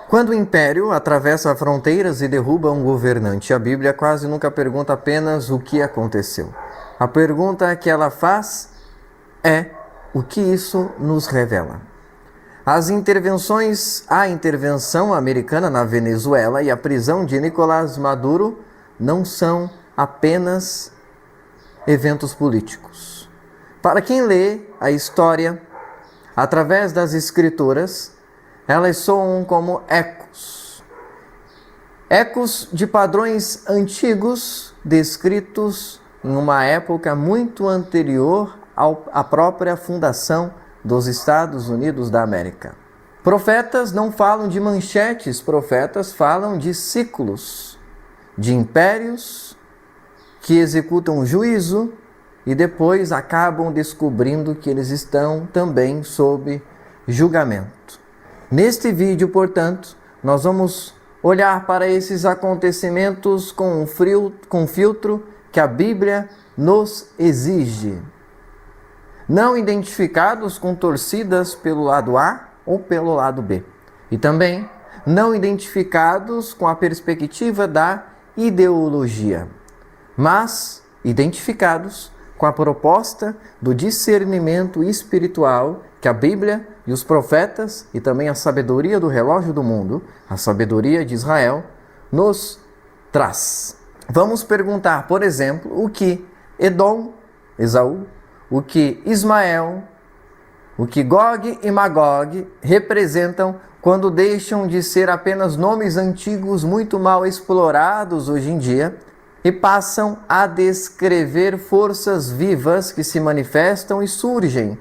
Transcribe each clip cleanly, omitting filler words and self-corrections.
Quando o império atravessa fronteiras e derruba um governante, a Bíblia quase nunca pergunta apenas o que aconteceu. A pergunta que ela faz é: o que isso nos revela? A intervenção americana na Venezuela e a prisão de Nicolás Maduro não são apenas eventos políticos. Para quem lê a história através das escrituras, elas soam como ecos. Ecos de padrões antigos descritos em uma época muito anterior à própria fundação dos Estados Unidos da América. Profetas não falam de manchetes, profetas falam de ciclos, de impérios que executam juízo e depois acabam descobrindo que eles estão também sob julgamento. Neste vídeo, portanto, nós vamos olhar para esses acontecimentos com um filtro que a Bíblia nos exige. Não identificados com torcidas pelo lado A ou pelo lado B. E também não identificados com a perspectiva da ideologia, mas identificados com a proposta do discernimento espiritual que a Bíblia e os profetas e também a sabedoria do relógio do mundo, a sabedoria de Israel, nos traz. Vamos perguntar, por exemplo, o que Edom, Esaú, o que Ismael, o que Gog e Magog representam quando deixam de ser apenas nomes antigos muito mal explorados hoje em dia e passam a descrever forças vivas que se manifestam e surgem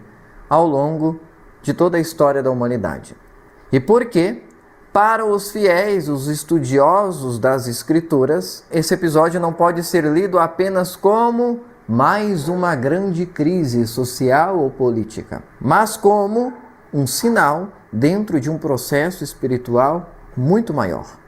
ao longo de toda a história da humanidade. E por que, para os fiéis, os estudiosos das Escrituras, esse episódio não pode ser lido apenas como mais uma grande crise social ou política, mas como um sinal dentro de um processo espiritual muito maior.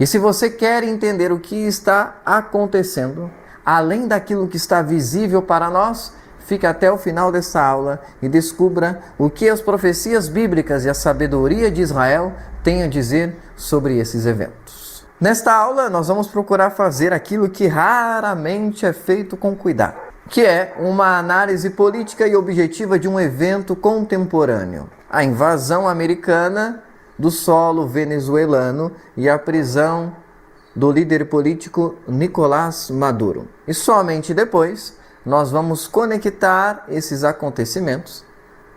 E se você quer entender o que está acontecendo, além daquilo que está visível para nós, fique até o final dessa aula e descubra o que as profecias bíblicas e a sabedoria de Israel têm a dizer sobre esses eventos. Nesta aula, nós vamos procurar fazer aquilo que raramente é feito com cuidado, que é uma análise política e objetiva de um evento contemporâneo, a invasão americana do solo venezuelano e a prisão do líder político Nicolás Maduro. E somente depois nós vamos conectar esses acontecimentos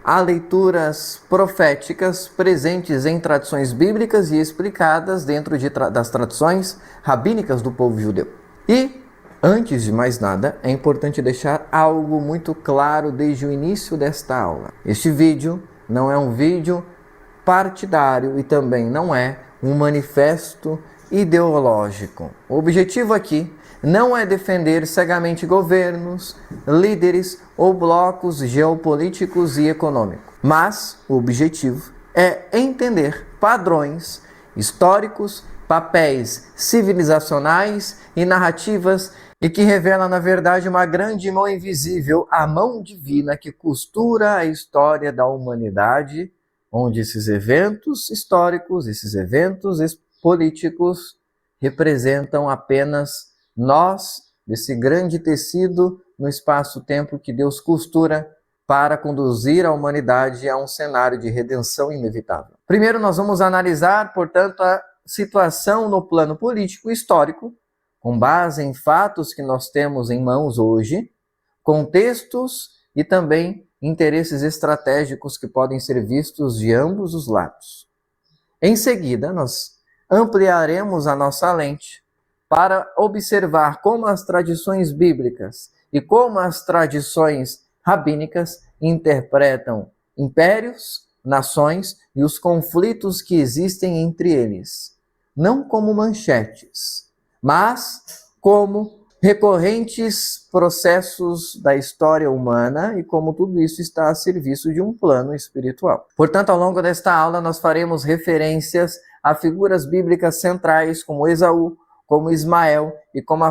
a leituras proféticas presentes em tradições bíblicas e explicadas dentro das tradições rabínicas do povo judeu. E, antes de mais nada, é importante deixar algo muito claro desde o início desta aula. Este vídeo não é um vídeo partidário e também não é um manifesto ideológico. O objetivo aqui não é defender cegamente governos, líderes ou blocos geopolíticos e econômicos, mas o objetivo é entender padrões históricos, papéis civilizacionais e narrativas e que revela, na verdade, uma grande mão invisível, a mão divina que costura a história da humanidade, onde esses eventos históricos, esses eventos políticos representam apenas nós, desse grande tecido no espaço-tempo que Deus costura para conduzir a humanidade a um cenário de redenção inevitável. Primeiro, nós vamos analisar, portanto, a situação no plano político histórico, com base em fatos que nós temos em mãos hoje, contextos e também interesses estratégicos que podem ser vistos de ambos os lados. Em seguida, nós ampliaremos a nossa lente para observar como as tradições bíblicas e como as tradições rabínicas interpretam impérios, nações e os conflitos que existem entre eles, não como manchetes, mas como recorrentes processos da história humana e como tudo isso está a serviço de um plano espiritual. Portanto, ao longo desta aula, nós faremos referências a figuras bíblicas centrais como Esaú, como Ismael e como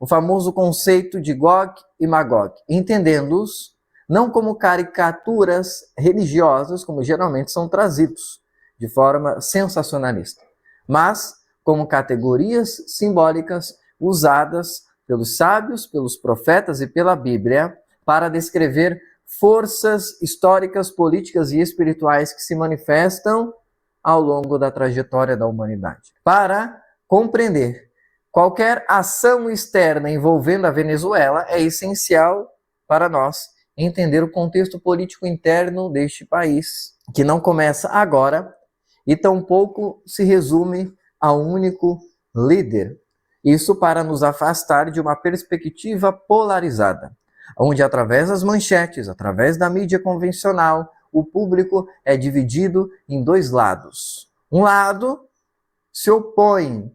o famoso conceito de Gog e Magog, entendendo-os não como caricaturas religiosas, como geralmente são trazidos, de forma sensacionalista, mas como categorias simbólicas usadas pelos sábios, pelos profetas e pela Bíblia para descrever forças históricas, políticas e espirituais que se manifestam ao longo da trajetória da humanidade. Para compreender qualquer ação externa envolvendo a Venezuela, é essencial para nós entender o contexto político interno deste país, que não começa agora e tampouco se resume a um único líder. Isso para nos afastar de uma perspectiva polarizada, onde através das manchetes, através da mídia convencional, o público é dividido em dois lados. Um lado se opõe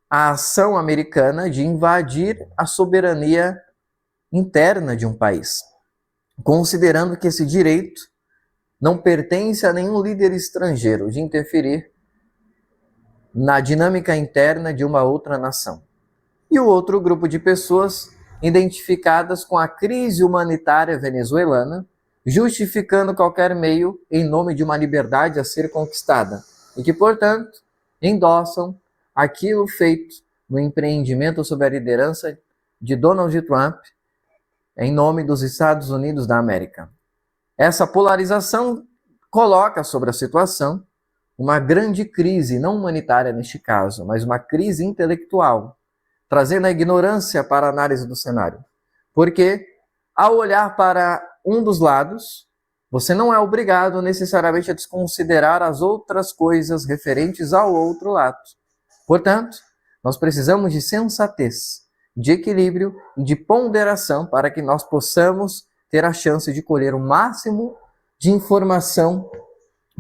à ação americana de invadir a soberania interna de um país, considerando que esse direito não pertence a nenhum líder estrangeiro de interferir na dinâmica interna de uma outra nação. E o outro grupo de pessoas identificadas com a crise humanitária venezuelana, justificando qualquer meio em nome de uma liberdade a ser conquistada, e que, portanto, endossam aquilo feito no empreendimento sob a liderança de Donald Trump em nome dos Estados Unidos da América. Essa polarização coloca sobre a situação uma grande crise, não humanitária neste caso, mas uma crise intelectual, trazendo a ignorância para a análise do cenário. Porque, ao olhar para um dos lados, você não é obrigado necessariamente a desconsiderar as outras coisas referentes ao outro lado. Portanto, nós precisamos de sensatez, de equilíbrio e de ponderação para que nós possamos ter a chance de colher o máximo de informação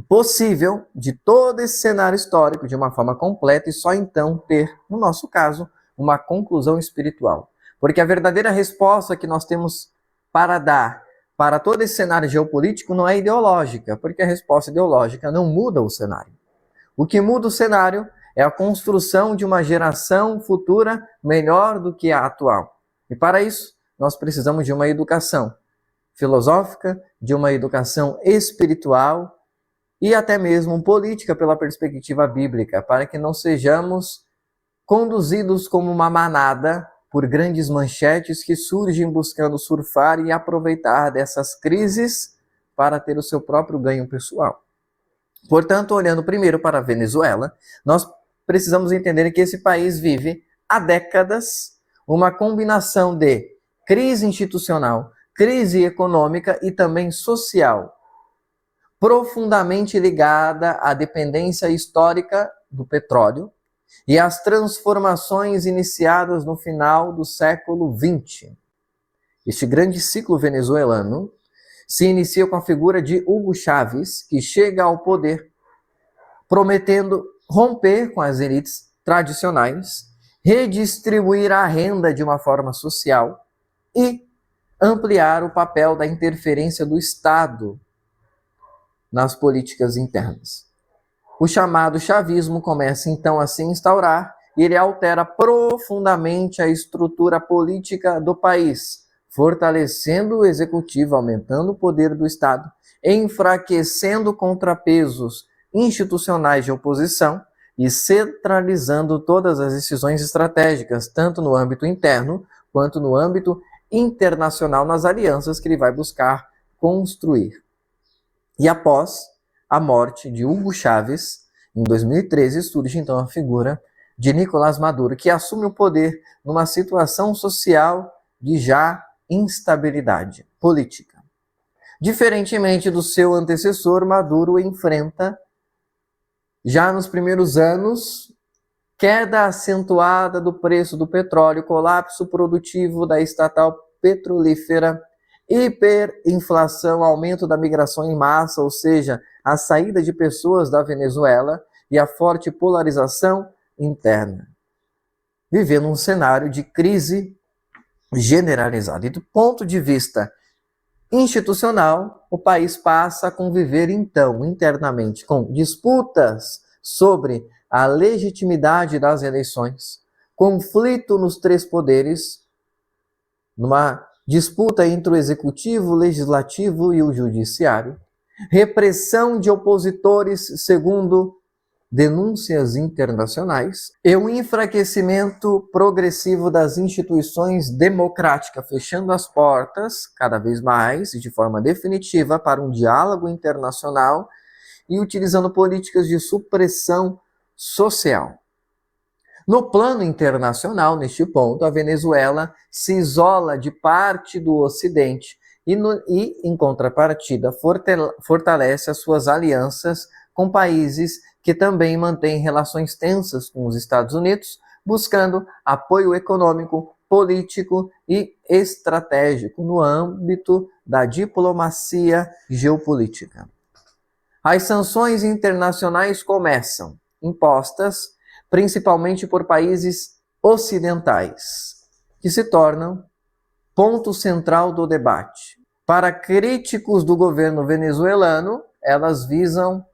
possível de todo esse cenário histórico de uma forma completa e só então ter, no nosso caso, uma conclusão espiritual. Porque a verdadeira resposta que nós temos para dar para todo esse cenário geopolítico não é ideológica, porque a resposta ideológica não muda o cenário. O que muda o cenário é a construção de uma geração futura melhor do que a atual. E para isso, nós precisamos de uma educação filosófica, de uma educação espiritual e até mesmo política pela perspectiva bíblica, para que não sejamos conduzidos como uma manada por grandes manchetes que surgem buscando surfar e aproveitar dessas crises para ter o seu próprio ganho pessoal. Portanto, olhando primeiro para a Venezuela, nós precisamos entender que esse país vive há décadas uma combinação de crise institucional, crise econômica e também social, profundamente ligada à dependência histórica do petróleo e às transformações iniciadas no final do século XX. Este grande ciclo venezuelano se inicia com a figura de Hugo Chávez, que chega ao poder prometendo romper com as elites tradicionais, redistribuir a renda de uma forma social e ampliar o papel da interferência do Estado nas políticas internas. O chamado chavismo começa então a se instaurar e ele altera profundamente a estrutura política do país, fortalecendo o executivo, aumentando o poder do Estado, enfraquecendo contrapesos institucionais de oposição e centralizando todas as decisões estratégicas, tanto no âmbito interno quanto no âmbito internacional, nas alianças que ele vai buscar construir. E após a morte de Hugo Chávez, em 2013, surge então a figura de Nicolás Maduro, que assume o poder numa situação social de já instabilidade política. Diferentemente do seu antecessor, Maduro enfrenta, já nos primeiros anos, queda acentuada do preço do petróleo, colapso produtivo da estatal petrolífera, hiperinflação, aumento da migração em massa, ou seja, a saída de pessoas da Venezuela e a forte polarização interna. Vivendo um cenário de crise generalizada. E do ponto de vista institucional, o país passa a conviver então internamente com disputas sobre a legitimidade das eleições, conflito nos três poderes, numa disputa entre o executivo, o legislativo e o judiciário, repressão de opositores segundo denúncias internacionais e o enfraquecimento progressivo das instituições democráticas, fechando as portas cada vez mais e de forma definitiva para um diálogo internacional e utilizando políticas de supressão social. No plano internacional, neste ponto, a Venezuela se isola de parte do Ocidente e em contrapartida, fortalece as suas alianças com países que também mantêm relações tensas com os Estados Unidos, buscando apoio econômico, político e estratégico no âmbito da diplomacia geopolítica. As sanções internacionais começam, impostas principalmente por países ocidentais, que se tornam ponto central do debate. Para críticos do governo venezuelano, elas visam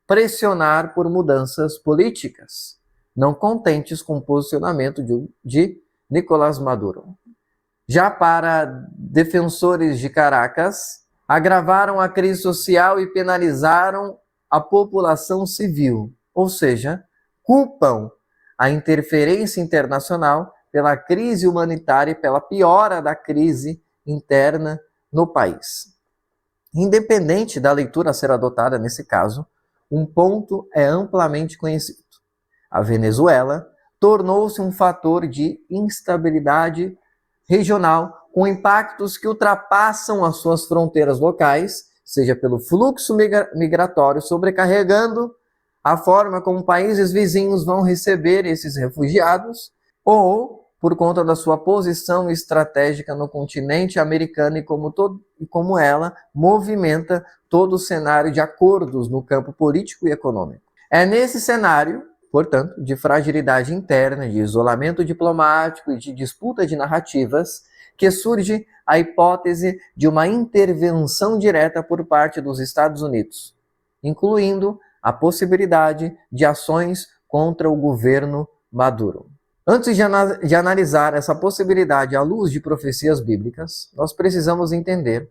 pressionar por mudanças políticas, não contentes com o posicionamento de Nicolás Maduro. Já para defensores de Caracas, agravaram a crise social e penalizaram a população civil, ou seja, culpam a interferência internacional pela crise humanitária e pela piora da crise interna no país. Independente da leitura a ser adotada nesse caso, um ponto é amplamente conhecido. A Venezuela tornou-se um fator de instabilidade regional com impactos que ultrapassam as suas fronteiras locais, seja pelo fluxo migratório sobrecarregando a forma como países vizinhos vão receber esses refugiados, ou por conta da sua posição estratégica no continente americano e como ela movimenta todo o cenário de acordos no campo político e econômico. É nesse cenário, portanto, de fragilidade interna, de isolamento diplomático e de disputa de narrativas, que surge a hipótese de uma intervenção direta por parte dos Estados Unidos, incluindo a possibilidade de ações contra o governo Maduro. Antes de analisar essa possibilidade à luz de profecias bíblicas, nós precisamos entender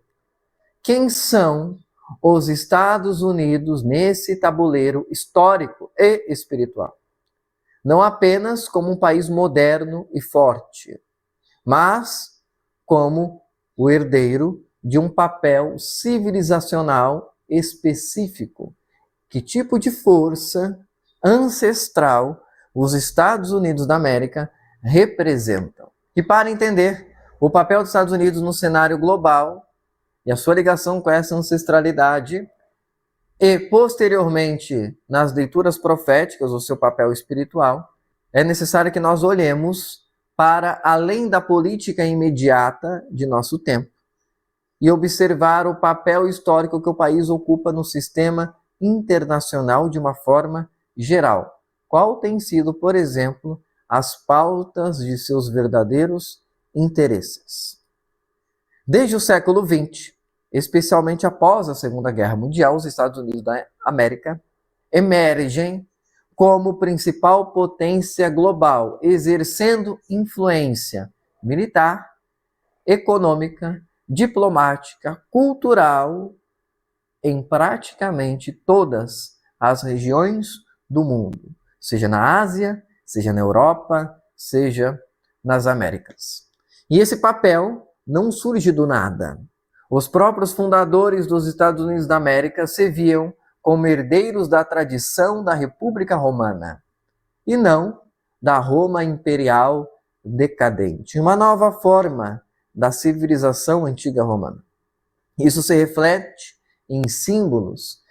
quem são os Estados Unidos nesse tabuleiro histórico e espiritual. Não apenas como um país moderno e forte, mas como o herdeiro de um papel civilizacional específico. Que tipo de força ancestral os Estados Unidos da América representam? E para entender o papel dos Estados Unidos no cenário global e a sua ligação com essa ancestralidade, e posteriormente nas leituras proféticas, o seu papel espiritual, é necessário que nós olhemos para além da política imediata de nosso tempo e observar o papel histórico que o país ocupa no sistema internacional de uma forma geral. Qual tem sido, por exemplo, as pautas de seus verdadeiros interesses? Desde o século XX, especialmente após a Segunda Guerra Mundial, os Estados Unidos da América emergem como principal potência global, exercendo influência militar, econômica, diplomática, cultural em praticamente todas as regiões do mundo, seja na Ásia, seja na Europa, seja nas Américas. E esse papel não surge do nada. Os próprios fundadores dos Estados Unidos da América se viam como herdeiros da tradição da República Romana e não da Roma imperial decadente, uma nova forma da civilização antiga romana. Isso se reflete em símbolos,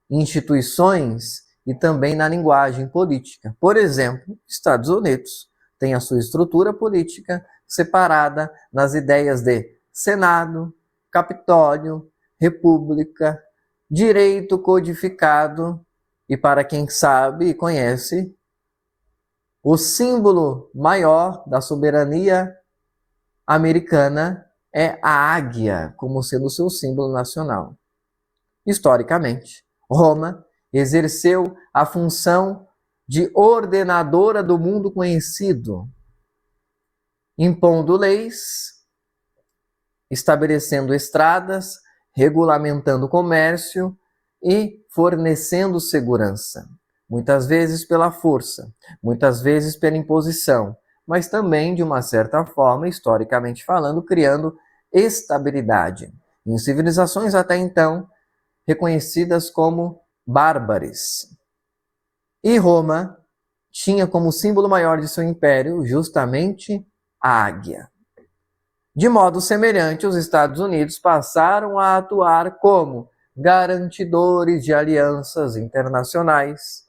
instituições e também na linguagem política. Por exemplo, Estados Unidos tem a sua estrutura política separada nas ideias de Senado, Capitólio, República, direito codificado e, para quem sabe e conhece, o símbolo maior da soberania americana é a águia, como sendo o seu símbolo nacional. Historicamente, Roma exerceu a função de ordenadora do mundo conhecido, impondo leis, estabelecendo estradas, regulamentando o comércio e fornecendo segurança. Muitas vezes pela força, muitas vezes pela imposição, mas também, de uma certa forma, historicamente falando, criando estabilidade em civilizações até então reconhecidas como bárbaras. E Roma tinha como símbolo maior de seu império justamente a águia. De modo semelhante, os Estados Unidos passaram a atuar como garantidores de alianças internacionais,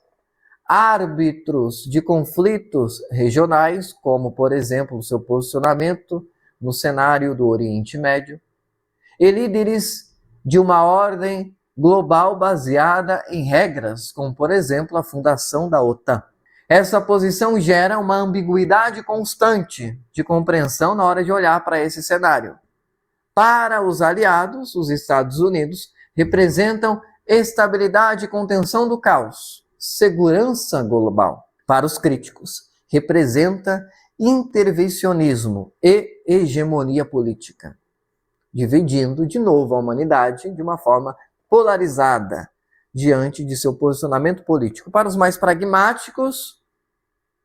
árbitros de conflitos regionais, como, por exemplo, o seu posicionamento no cenário do Oriente Médio, e líderes de uma ordem global baseada em regras, como, por exemplo, a fundação da OTAN. Essa posição gera uma ambiguidade constante de compreensão na hora de olhar para esse cenário. Para os aliados, os Estados Unidos representam estabilidade e contenção do caos, segurança global. Para os críticos, representa intervencionismo e hegemonia política, dividindo de novo a humanidade de uma forma polarizada diante de seu posicionamento político. Para os mais pragmáticos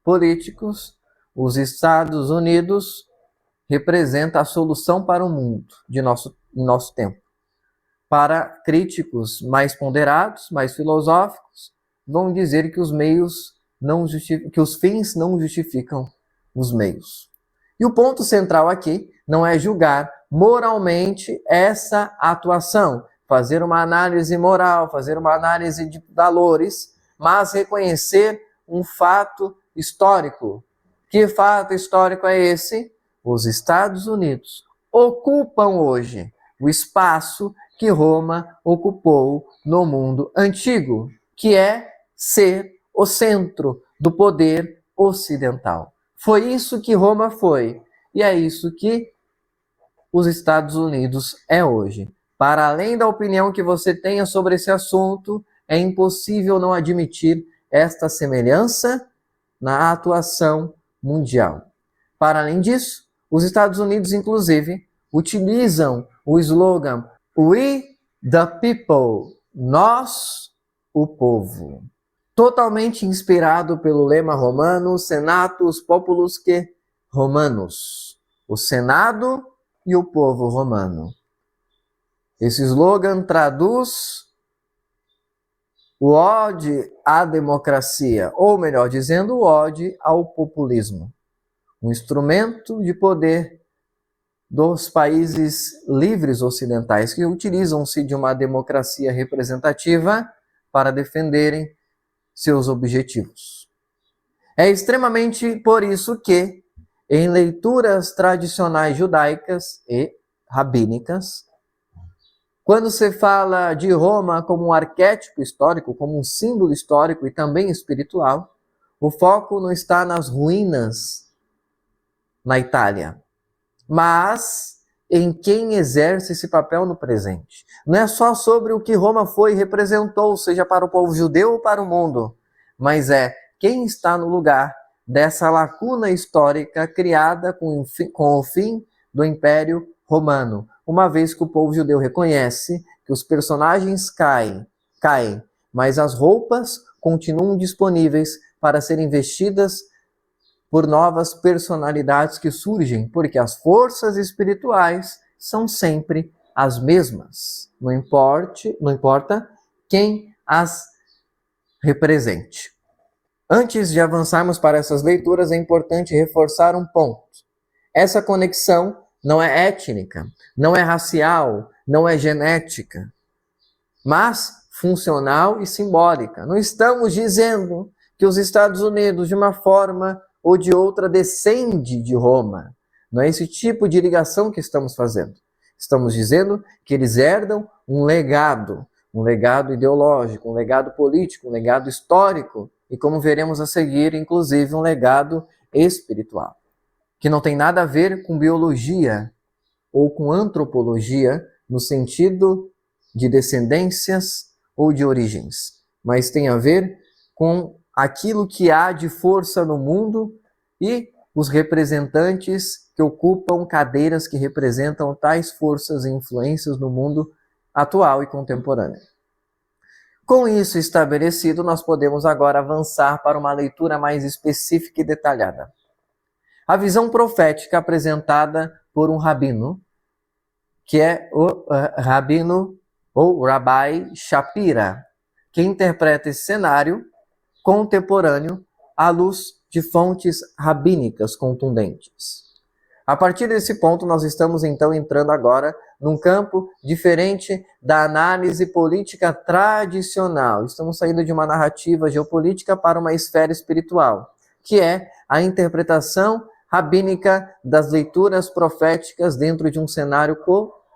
políticos, os Estados Unidos representa a solução para o mundo de nosso tempo. Para críticos mais ponderados, mais filosóficos, vão dizer que que os fins não justificam os meios. E o ponto central aqui não é julgar moralmente essa atuação, fazer uma análise moral, fazer uma análise de valores, mas reconhecer um fato histórico. Que fato histórico é esse? Os Estados Unidos ocupam hoje o espaço que Roma ocupou no mundo antigo, que é ser o centro do poder ocidental. Foi isso que Roma foi, e é isso que os Estados Unidos é hoje. Para além da opinião que você tenha sobre esse assunto, é impossível não admitir esta semelhança na atuação mundial. Para além disso, os Estados Unidos, inclusive, utilizam o slogan We the People, nós, o povo, totalmente inspirado pelo lema romano Senatus Populusque Romanus, o Senado e o povo romano. Esse slogan traduz o ode à democracia, ou melhor dizendo, o ode ao populismo, um instrumento de poder dos países livres ocidentais que utilizam-se de uma democracia representativa para defenderem seus objetivos. É extremamente por isso que, em leituras tradicionais judaicas e rabínicas, quando se fala de Roma como um arquétipo histórico, como um símbolo histórico e também espiritual, o foco não está nas ruínas na Itália, mas em quem exerce esse papel no presente. Não é só sobre o que Roma foi e representou, seja para o povo judeu ou para o mundo, mas é quem está no lugar dessa lacuna histórica criada com o fim do Império Romano, uma vez que o povo judeu reconhece que os personagens caem, mas as roupas continuam disponíveis para serem vestidas por novas personalidades que surgem, porque as forças espirituais são sempre as mesmas, não importa quem as represente. Antes de avançarmos para essas leituras, é importante reforçar um ponto. Essa conexão não é étnica, não é racial, não é genética, mas funcional e simbólica. Não estamos dizendo que os Estados Unidos, de uma forma ou de outra, descende de Roma. Não é esse tipo de ligação que estamos fazendo. Estamos dizendo que eles herdam um legado ideológico, um legado político, um legado histórico e, como veremos a seguir, inclusive um legado espiritual, que não tem nada a ver com biologia ou com antropologia no sentido de descendências ou de origens, mas tem a ver com aquilo que há de força no mundo e os representantes que ocupam cadeiras que representam tais forças e influências no mundo atual e contemporâneo. Com isso estabelecido, nós podemos agora avançar para uma leitura mais específica e detalhada. A visão profética apresentada por um rabino, que é o rabino ou Rabbi Shapira, que interpreta esse cenário contemporâneo à luz de fontes rabínicas contundentes. A partir desse ponto, nós estamos então entrando agora num campo diferente da análise política tradicional. Estamos saindo de uma narrativa geopolítica para uma esfera espiritual, que é a interpretação rabínica das leituras proféticas dentro de um cenário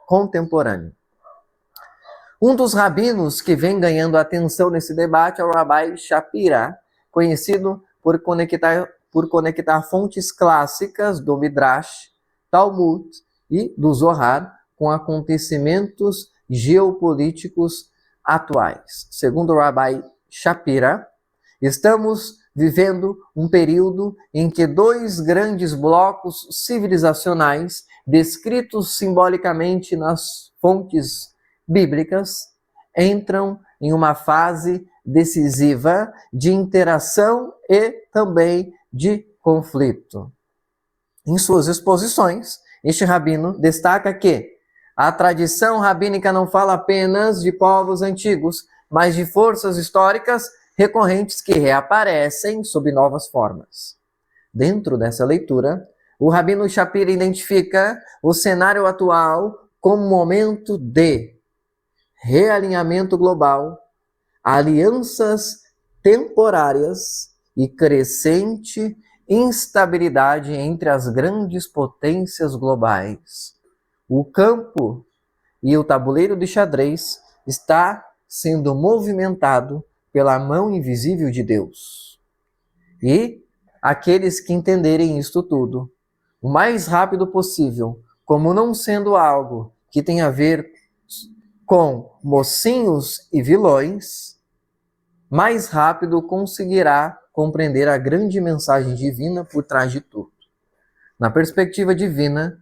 contemporâneo. Um dos rabinos que vem ganhando atenção nesse debate é o Rabbi Shapira, conhecido por conectar fontes clássicas do Midrash, Talmud e do Zohar com acontecimentos geopolíticos atuais. Segundo o Rabbi Shapira, estamos vivendo um período em que dois grandes blocos civilizacionais, descritos simbolicamente nas fontes bíblicas, entram em uma fase decisiva de interação e também de conflito. Em suas exposições, este rabino destaca que a tradição rabínica não fala apenas de povos antigos, mas de forças históricas recorrentes que reaparecem sob novas formas. Dentro dessa leitura, o rabino Shapira identifica o cenário atual como momento de realinhamento global, alianças temporárias e crescente instabilidade entre as grandes potências globais. O campo e o tabuleiro de xadrez está sendo movimentado pela mão invisível de Deus. E aqueles que entenderem isto tudo, o mais rápido possível, como não sendo algo que tem a ver com mocinhos e vilões, mais rápido conseguirá compreender a grande mensagem divina por trás de tudo. Na perspectiva divina,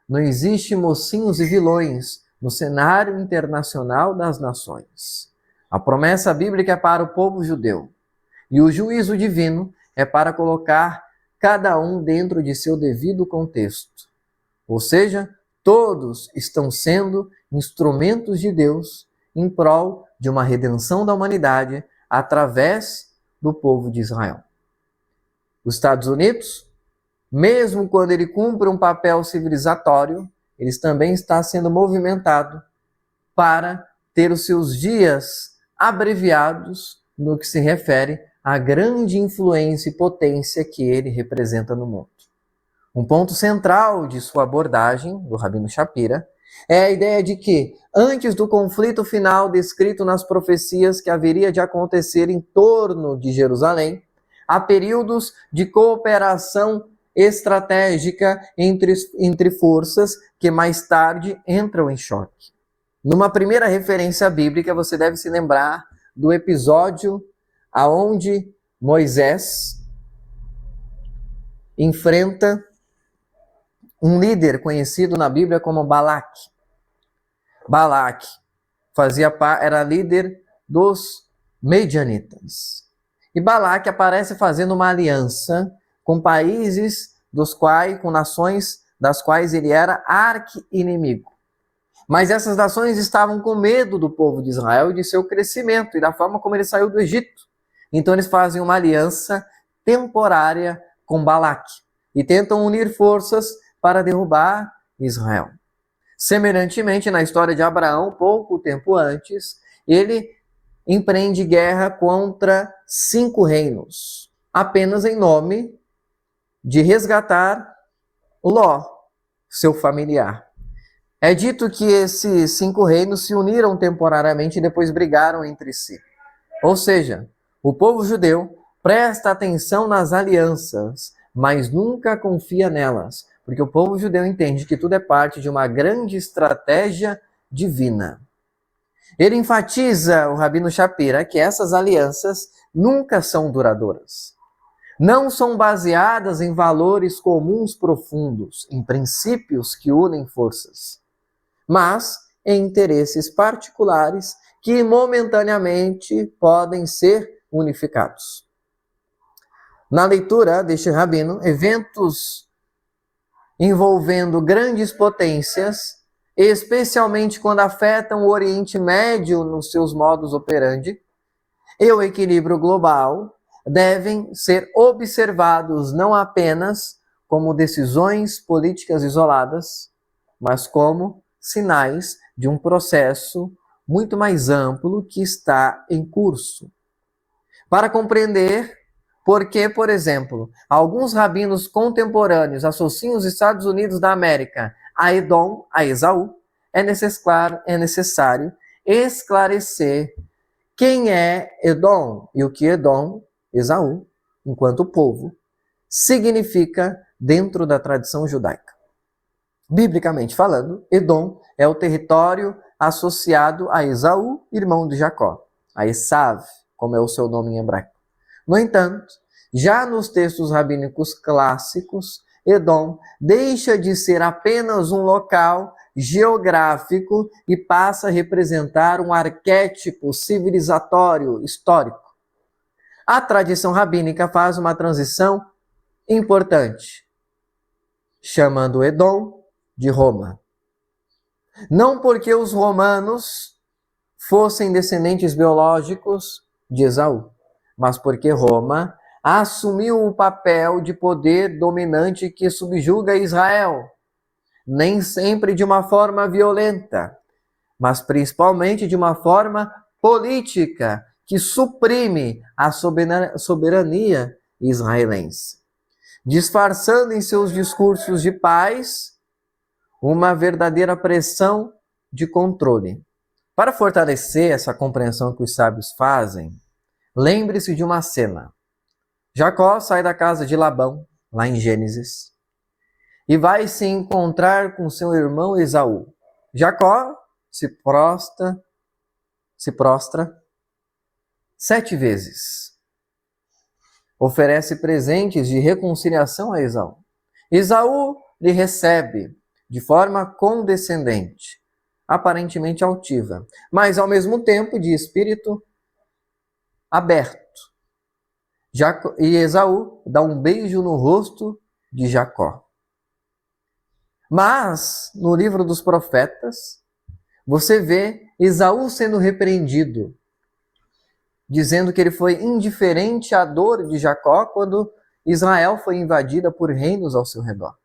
não existe mocinhos e vilões no cenário internacional das nações. A promessa bíblica é para o povo judeu, e o juízo divino é para colocar cada um dentro de seu devido contexto. Ou seja, todos estão sendo instrumentos de Deus em prol de uma redenção da humanidade através do povo de Israel. Os Estados Unidos, mesmo quando ele cumpre um papel civilizatório, ele também está sendo movimentado para ter os seus dias abreviados no que se refere à grande influência e potência que ele representa no mundo. Um ponto central de sua abordagem, do Rabino Shapira, é a ideia de que, antes do conflito final descrito nas profecias que haveria de acontecer em torno de Jerusalém, há períodos de cooperação estratégica entre forças que mais tarde entram em choque. Numa primeira referência bíblica, você deve se lembrar do episódio aonde Moisés enfrenta um líder conhecido na Bíblia como Balaque. Balaque era líder dos Medianitas. E Balaque aparece fazendo uma aliança com países com nações das quais ele era arqui-inimigo. Mas essas nações estavam com medo do povo de Israel e de seu crescimento e da forma como ele saiu do Egito. Então eles fazem uma aliança temporária com Balaque e tentam unir forças para derrubar Israel. Semelhantemente, na história de Abraão, pouco tempo antes, ele empreende guerra contra 5 reinos, apenas em nome de resgatar Ló, seu familiar. É dito que esses 5 reinos se uniram temporariamente e depois brigaram entre si. Ou seja, o povo judeu presta atenção nas alianças, mas nunca confia nelas, porque o povo judeu entende que tudo é parte de uma grande estratégia divina. Ele enfatiza, o Rabino Shapira, que essas alianças nunca são duradouras. Não são baseadas em valores comuns profundos, em princípios que unem forças, mas em interesses particulares que momentaneamente podem ser unificados. Na leitura deste rabino, eventos envolvendo grandes potências, especialmente quando afetam o Oriente Médio nos seus modus operandi, e o equilíbrio global, devem ser observados não apenas como decisões políticas isoladas, mas como sinais de um processo muito mais amplo que está em curso. Para compreender por que, por exemplo, alguns rabinos contemporâneos associam os Estados Unidos da América a Edom, a Esaú, é necessário esclarecer quem é Edom e o que Edom, Esaú, enquanto povo, significa dentro da tradição judaica. Biblicamente falando, Edom é o território associado a Esaú, irmão de Jacó, a Esav, como é o seu nome em hebraico. No entanto, já nos textos rabínicos clássicos, Edom deixa de ser apenas um local geográfico e passa a representar um arquétipo civilizatório histórico. A tradição rabínica faz uma transição importante, chamando Edom de Roma. Não porque os romanos fossem descendentes biológicos de Esaú, mas porque Roma assumiu o papel de poder dominante que subjuga Israel, nem sempre de uma forma violenta, mas principalmente de uma forma política que suprime a soberania israelense, disfarçando em seus discursos de paz uma verdadeira pressão de controle. Para fortalecer essa compreensão que os sábios fazem, lembre-se de uma cena. Jacó sai da casa de Labão, lá em Gênesis, e vai se encontrar com seu irmão Esaú. Jacó se prostra 7 vezes. Oferece presentes de reconciliação a Esaú. Esaú lhe recebe de forma condescendente, aparentemente altiva, mas ao mesmo tempo de espírito aberto. E Esaú dá um beijo no rosto de Jacó. Mas, no livro dos profetas, você vê Esaú sendo repreendido, dizendo que ele foi indiferente à dor de Jacó quando Israel foi invadida por reinos ao seu redor.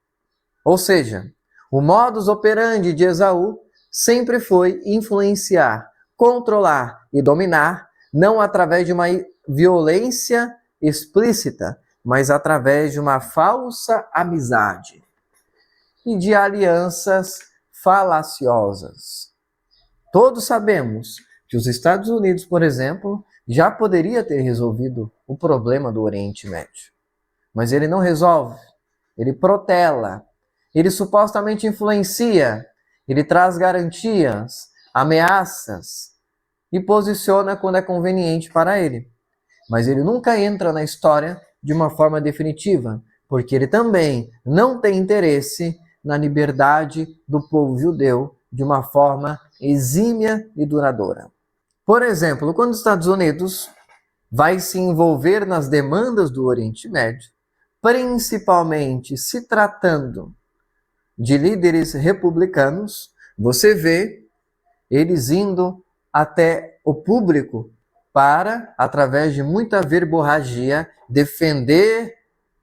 Ou seja, o modus operandi de Esaú sempre foi influenciar, controlar e dominar, não através de uma violência explícita, mas através de uma falsa amizade e de alianças falaciosas. Todos sabemos que os Estados Unidos, por exemplo, já poderia ter resolvido o problema do Oriente Médio. Mas ele não resolve, ele protela, ele supostamente influencia, ele traz garantias, ameaças e posiciona quando é conveniente para ele. Mas ele nunca entra na história de uma forma definitiva, porque ele também não tem interesse na liberdade do povo judeu de uma forma exímia e duradoura. Por exemplo, quando os Estados Unidos vai se envolver nas demandas do Oriente Médio, principalmente se tratando de líderes republicanos, você vê eles indo até o público para, através de muita verborragia, defender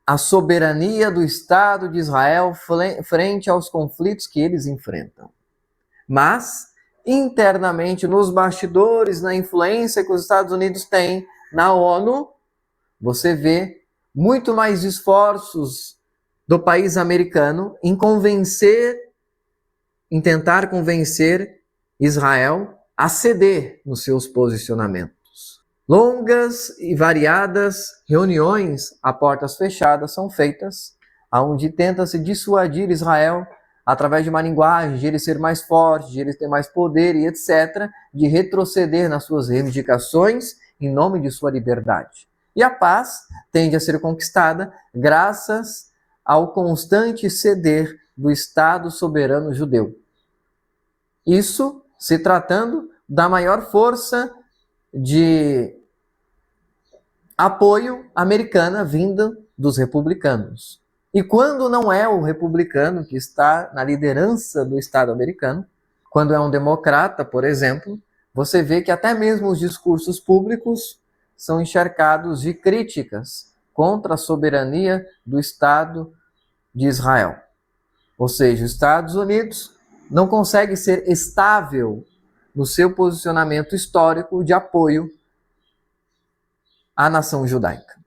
a soberania do Estado de Israel frente aos conflitos que eles enfrentam. Mas, internamente, nos bastidores, na influência que os Estados Unidos têm na ONU, você vê muito mais esforços do país americano em tentar convencer Israel a ceder nos seus posicionamentos. Longas e variadas reuniões a portas fechadas são feitas, onde tenta-se dissuadir Israel através de uma linguagem de ele ser mais forte, de ele ter mais poder e etc., de retroceder nas suas reivindicações em nome de sua liberdade. E a paz tende a ser conquistada graças ao constante ceder do Estado soberano judeu. Isso se tratando da maior força de apoio americana vinda dos republicanos. E quando não é o republicano que está na liderança do Estado americano, quando é um democrata, por exemplo, você vê que até mesmo os discursos públicos são encharcados de críticas contra a soberania do Estado de Israel. Ou seja, os Estados Unidos não consegue ser estável no seu posicionamento histórico de apoio à nação judaica.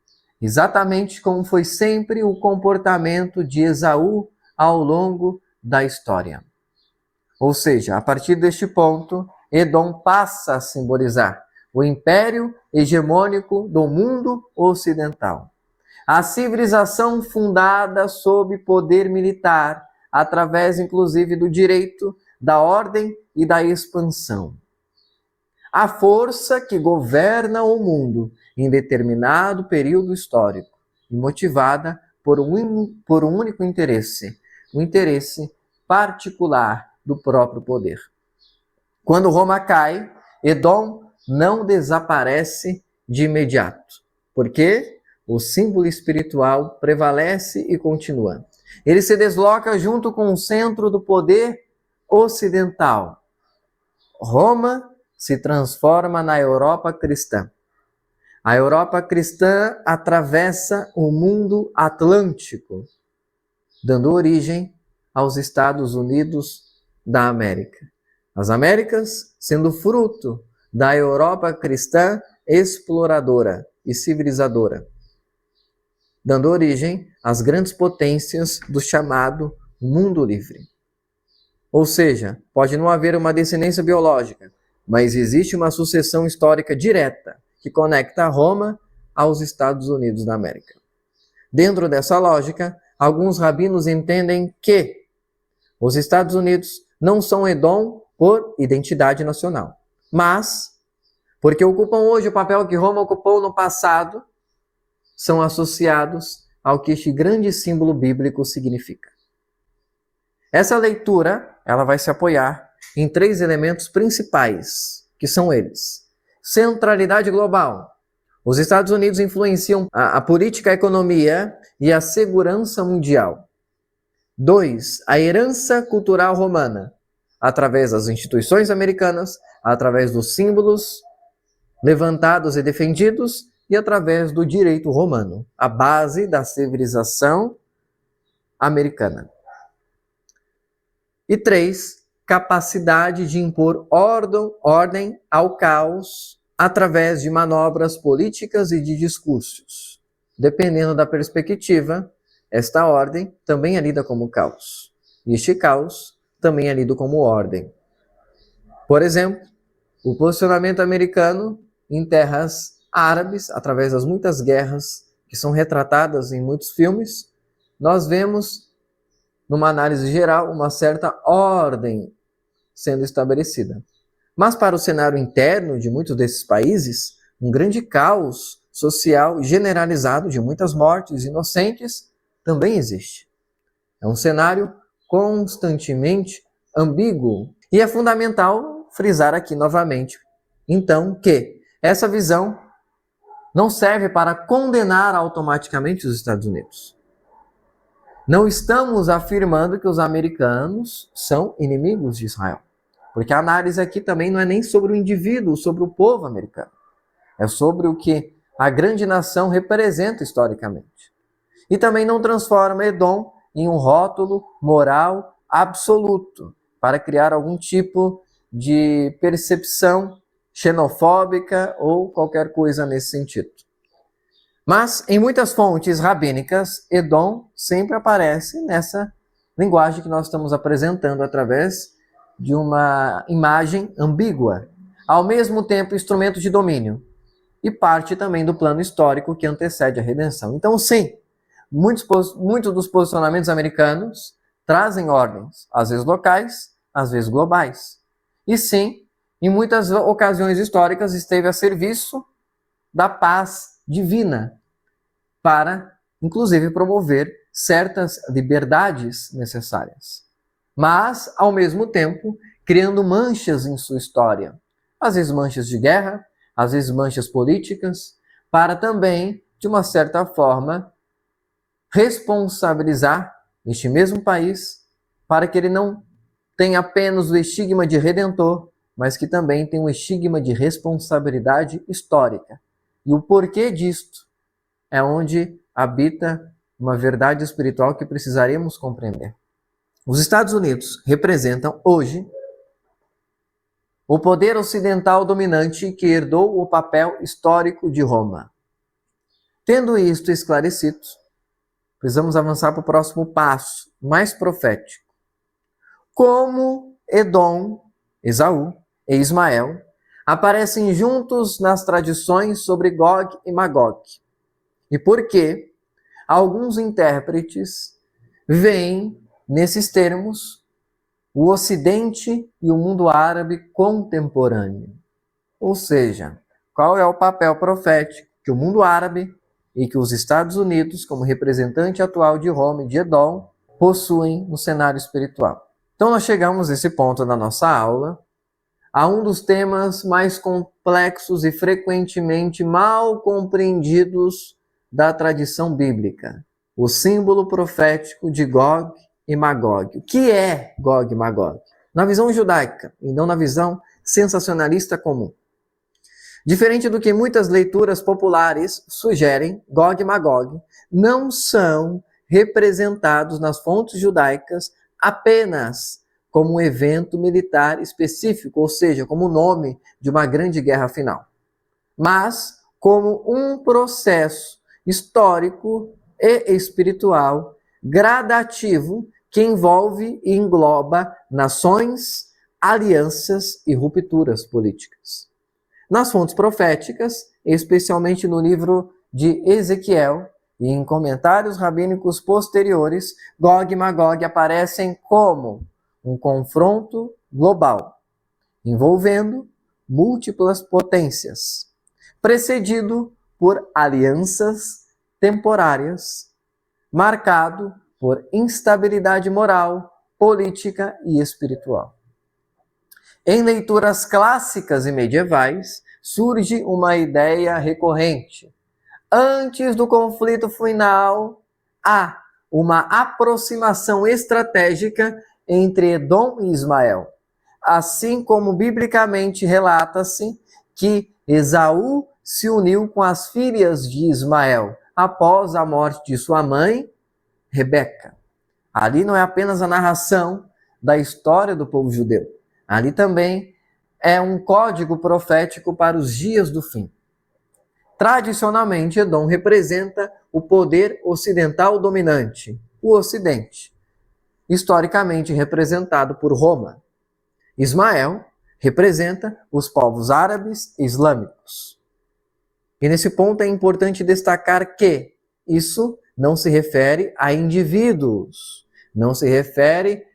Exatamente como foi sempre o comportamento de Esaú ao longo da história. Ou seja, a partir deste ponto, Edom passa a simbolizar o império hegemônico do mundo ocidental. A civilização fundada sob poder militar, através inclusive do direito, da ordem e da expansão. A força que governa o mundo em determinado período histórico e motivada por um único interesse, o interesse particular do próprio poder. Quando Roma cai, Edom não desaparece de imediato, porque o símbolo espiritual prevalece e continua. Ele se desloca junto com o centro do poder ocidental. Roma se transforma na Europa cristã. A Europa cristã atravessa o mundo atlântico, dando origem aos Estados Unidos da América. As Américas sendo fruto da Europa cristã exploradora e civilizadora, dando origem às grandes potências do chamado mundo livre. Ou seja, pode não haver uma descendência biológica, mas existe uma sucessão histórica direta que conecta Roma aos Estados Unidos da América. Dentro dessa lógica, alguns rabinos entendem que os Estados Unidos não são Edom por identidade nacional, mas porque ocupam hoje o papel que Roma ocupou no passado, são associados ao que este grande símbolo bíblico significa. Essa leitura, ela vai se apoiar em 3 elementos principais, que são eles: centralidade global. Os Estados Unidos influenciam a política, a economia e a segurança mundial. 2, a herança cultural romana, através das instituições americanas, através dos símbolos levantados e defendidos e através do direito romano, a base da civilização americana. E 3, capacidade de impor ordem ao caos através de manobras políticas e de discursos. Dependendo da perspectiva, esta ordem também é lida como caos. E este caos também é lido como ordem. Por exemplo, o posicionamento americano em terras árabes, através das muitas guerras que são retratadas em muitos filmes, nós vemos, numa análise geral, uma certa ordem sendo estabelecida. Mas para o cenário interno de muitos desses países, um grande caos social generalizado de muitas mortes inocentes também existe. É um cenário constantemente ambíguo. E é fundamental frisar aqui novamente, então, que essa visão não serve para condenar automaticamente os Estados Unidos. Não estamos afirmando que os americanos são inimigos de Israel. Porque a análise aqui também não é nem sobre o indivíduo, sobre o povo americano. É sobre o que a grande nação representa historicamente. E também não transforma Edom em um rótulo moral absoluto para criar algum tipo de percepção xenofóbica ou qualquer coisa nesse sentido. Mas, em muitas fontes rabínicas, Edom sempre aparece nessa linguagem que nós estamos apresentando através de uma imagem ambígua, ao mesmo tempo instrumento de domínio, e parte também do plano histórico que antecede a redenção. Então, sim, muitos dos posicionamentos americanos trazem ordens, às vezes locais, às vezes globais. E sim, em muitas ocasiões históricas esteve a serviço da paz divina, para, inclusive, promover certas liberdades necessárias. Mas, ao mesmo tempo, criando manchas em sua história, às vezes manchas de guerra, às vezes manchas políticas, para também, de uma certa forma, responsabilizar este mesmo país para que ele não tenha apenas o estigma de redentor, mas que também tenha um estigma de responsabilidade histórica. E o porquê disto é onde habita uma verdade espiritual que precisaremos compreender. Os Estados Unidos representam hoje o poder ocidental dominante que herdou o papel histórico de Roma. Tendo isto esclarecido, precisamos avançar para o próximo passo, mais profético. Como Edom, Esaú e Ismael aparecem juntos nas tradições sobre Gog e Magog. E por que alguns intérpretes veem nesses termos o Ocidente e o mundo árabe contemporâneo. Ou seja, qual é o papel profético que o mundo árabe e que os Estados Unidos, como representante atual de Roma e de Edom, possuem no cenário espiritual. Então nós chegamos nesse ponto da nossa aula a um dos temas mais complexos e frequentemente mal compreendidos da tradição bíblica, o símbolo profético de Gog e Magog. O que é Gog e Magog? Na visão judaica e não na visão sensacionalista comum. Diferente do que muitas leituras populares sugerem, Gog e Magog não são representados nas fontes judaicas apenas como um evento militar específico, ou seja, como o nome de uma grande guerra final, mas como um processo histórico e espiritual gradativo que envolve e engloba nações, alianças e rupturas políticas. Nas fontes proféticas, especialmente no livro de Ezequiel e em comentários rabínicos posteriores, Gog e Magog aparecem como um confronto global, envolvendo múltiplas potências, precedido por alianças temporárias, marcado por instabilidade moral, política e espiritual. Em leituras clássicas e medievais, surge uma ideia recorrente. Antes do conflito final, há uma aproximação estratégica entre Edom e Ismael. Assim como biblicamente relata-se que Esaú se uniu com as filhas de Ismael após a morte de sua mãe, Rebeca. Ali não é apenas a narração da história do povo judeu. Ali também é um código profético para os dias do fim. Tradicionalmente, Edom representa o poder ocidental dominante, o Ocidente, historicamente representado por Roma. Ismael representa os povos árabes e islâmicos. E nesse ponto é importante destacar que isso não se refere a indivíduos, não se refere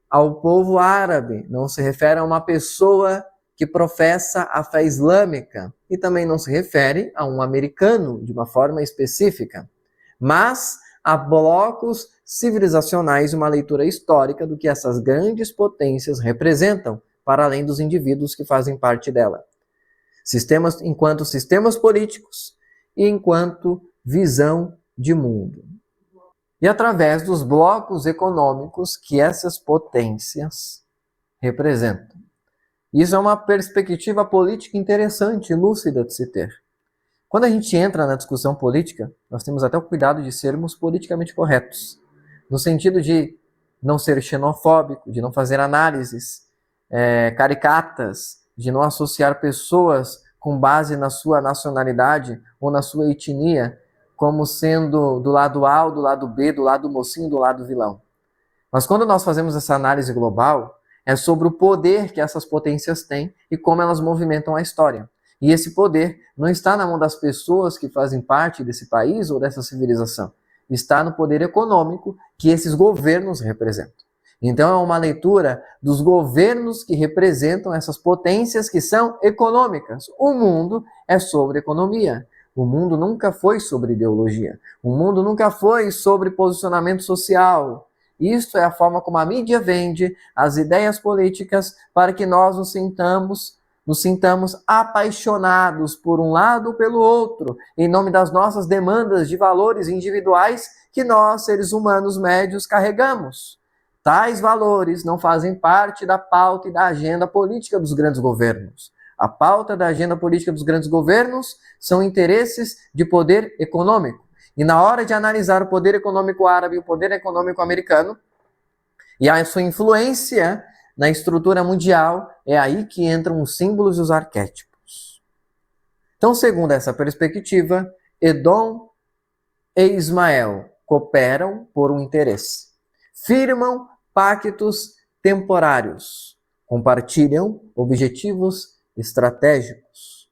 ao povo árabe, não se refere a uma pessoa que professa a fé islâmica e também não se refere a um americano de uma forma específica, mas a blocos civilizacionais e uma leitura histórica do que essas grandes potências representam para além dos indivíduos que fazem parte dela. Sistemas enquanto sistemas políticos e enquanto visão de mundo. E através dos blocos econômicos que essas potências representam. Isso é uma perspectiva política interessante e lúcida de se ter. Quando a gente entra na discussão política, nós temos até o cuidado de sermos politicamente corretos, no sentido de não ser xenofóbico, de não fazer análises caricatas, de não associar pessoas com base na sua nacionalidade ou na sua etnia, como sendo do lado A ou do lado B, do lado mocinho, do lado vilão. Mas quando nós fazemos essa análise global, é sobre o poder que essas potências têm e como elas movimentam a história. E esse poder não está na mão das pessoas que fazem parte desse país ou dessa civilização. Está no poder econômico que esses governos representam. Então é uma leitura dos governos que representam essas potências que são econômicas. O mundo é sobre economia. O mundo nunca foi sobre ideologia. O mundo nunca foi sobre posicionamento social. Isto é a forma como a mídia vende as ideias políticas para que nós nos sintamos nos sintamos apaixonados por um lado ou pelo outro, em nome das nossas demandas de valores individuais que nós, seres humanos médios, carregamos. Tais valores não fazem parte da pauta e da agenda política dos grandes governos. A pauta da agenda política dos grandes governos são interesses de poder econômico. E na hora de analisar o poder econômico árabe e o poder econômico americano, e a sua influência na estrutura mundial, é aí que entram os símbolos e os arquétipos. Então, segundo essa perspectiva, Edom e Ismael cooperam por um interesse. Firmam pactos temporários, compartilham objetivos estratégicos,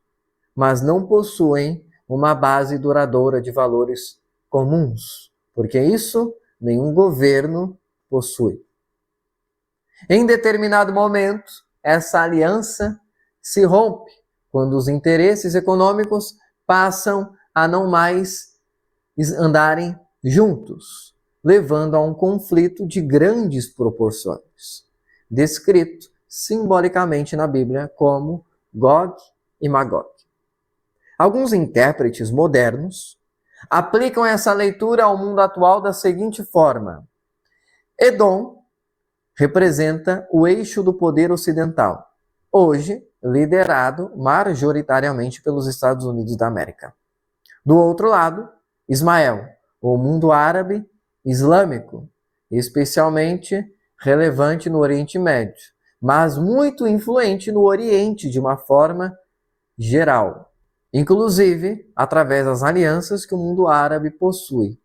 mas não possuem uma base duradoura de valores comuns, porque isso nenhum governo possui. Em determinado momento, essa aliança se rompe quando os interesses econômicos passam a não mais andarem juntos, levando a um conflito de grandes proporções, descrito simbolicamente na Bíblia como Gog e Magog. Alguns intérpretes modernos aplicam essa leitura ao mundo atual da seguinte forma: Edom representa o eixo do poder ocidental, hoje liderado majoritariamente pelos Estados Unidos da América. Do outro lado, Ismael, o mundo árabe islâmico, especialmente relevante no Oriente Médio, mas muito influente no Oriente de uma forma geral, inclusive através das alianças que o mundo árabe possui.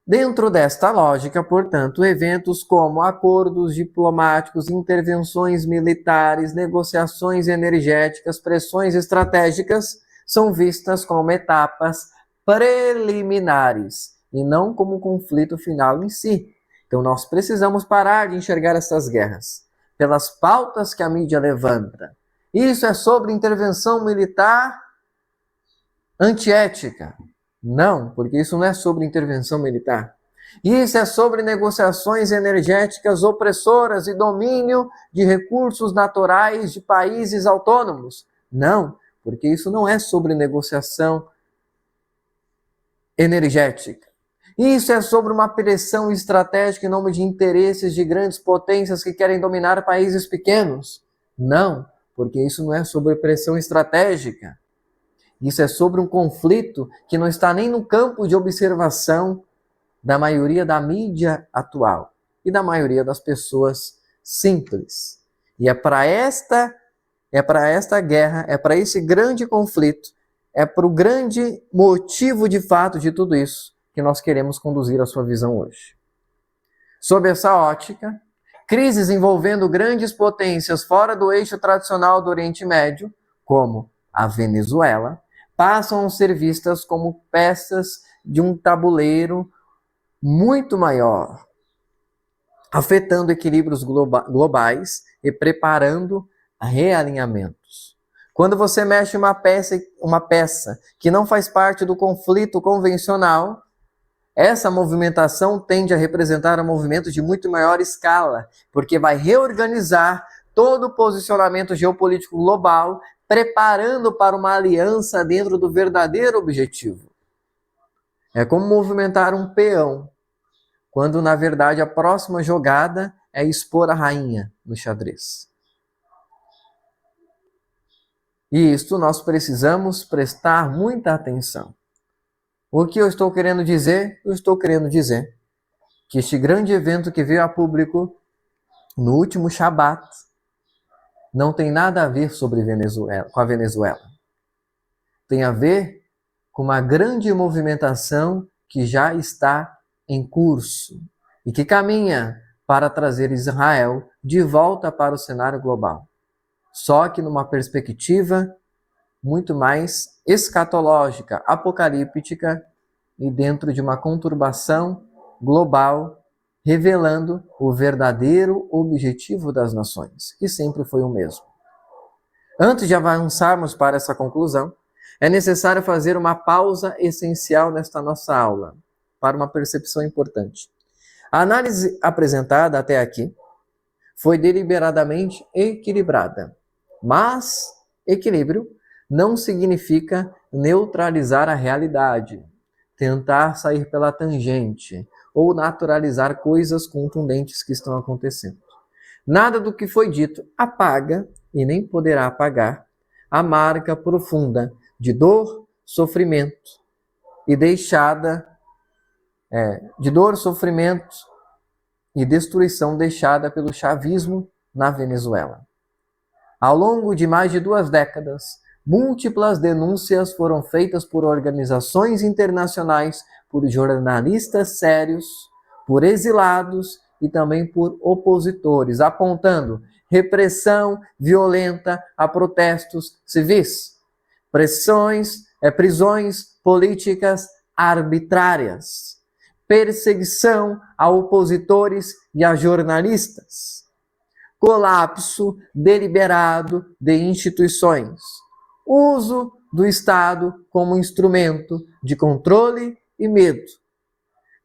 Dentro desta lógica, portanto, eventos como acordos diplomáticos, intervenções militares, negociações energéticas, pressões estratégicas são vistas como etapas preliminares e não como um conflito final em si. Então nós precisamos parar de enxergar essas guerras pelas pautas que a mídia levanta. Isso é sobre intervenção militar antiética. Não, porque isso não é sobre intervenção militar. Isso é sobre negociações energéticas opressoras e domínio de recursos naturais de países autônomos. Não, porque isso não é sobre negociação energética. Isso é sobre uma pressão estratégica em nome de interesses de grandes potências que querem dominar países pequenos. Não, porque isso não é sobre pressão estratégica. Isso é sobre um conflito que não está nem no campo de observação da maioria da mídia atual e da maioria das pessoas simples. E é para esta guerra, é para esse grande conflito, é para o grande motivo de fato de tudo isso que nós queremos conduzir a sua visão hoje. Sob essa ótica, crises envolvendo grandes potências fora do eixo tradicional do Oriente Médio, como a Venezuela, passam a ser vistas como peças de um tabuleiro muito maior, afetando equilíbrios globais e preparando realinhamentos. Quando você mexe uma peça que não faz parte do conflito convencional, essa movimentação tende a representar um movimento de muito maior escala, porque vai reorganizar todo o posicionamento geopolítico global, preparando para uma aliança dentro do verdadeiro objetivo. É como movimentar um peão, quando na verdade a próxima jogada é expor a rainha no xadrez. E isto nós precisamos prestar muita atenção. O que eu estou querendo dizer? Eu estou querendo dizer que este grande evento que veio a público no último Shabat não tem nada a ver com a Venezuela. Tem a ver com uma grande movimentação que já está em curso e que caminha para trazer Israel de volta para o cenário global. Só que numa perspectiva muito mais escatológica, apocalíptica e dentro de uma conturbação global, revelando o verdadeiro objetivo das nações, que sempre foi o mesmo. Antes de avançarmos para essa conclusão, é necessário fazer uma pausa essencial nesta nossa aula, para uma percepção importante. A análise apresentada até aqui foi deliberadamente equilibrada. Mas equilíbrio não significa neutralizar a realidade, tentar sair pela tangente ou naturalizar coisas contundentes que estão acontecendo. Nada do que foi dito apaga, e nem poderá apagar, a marca profunda de dor, sofrimento e sofrimento e destruição deixada pelo chavismo na Venezuela. Ao longo de mais de 2 décadas, múltiplas denúncias foram feitas por organizações internacionais, por jornalistas sérios, por exilados e também por opositores, apontando repressão violenta a protestos civis, prisões políticas arbitrárias, perseguição a opositores e a jornalistas, colapso deliberado de instituições, uso do Estado como instrumento de controle e medo,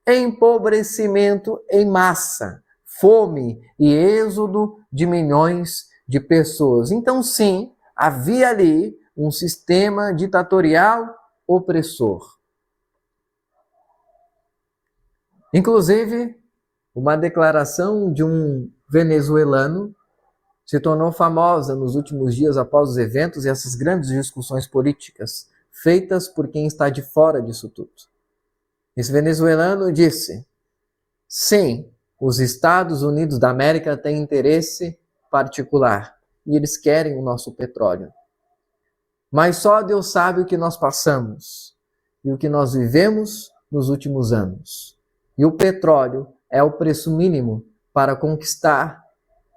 empobrecimento em massa, fome e êxodo de milhões de pessoas. Então, sim, havia ali um sistema ditatorial opressor. Inclusive, uma declaração de um venezuelano se tornou famosa nos últimos dias após os eventos e essas grandes discussões políticas feitas por quem está de fora disso tudo. Esse venezuelano disse: sim, os Estados Unidos da América têm interesse particular e eles querem o nosso petróleo. Mas só Deus sabe o que nós passamos e o que nós vivemos nos últimos anos. E o petróleo é o preço mínimo para conquistar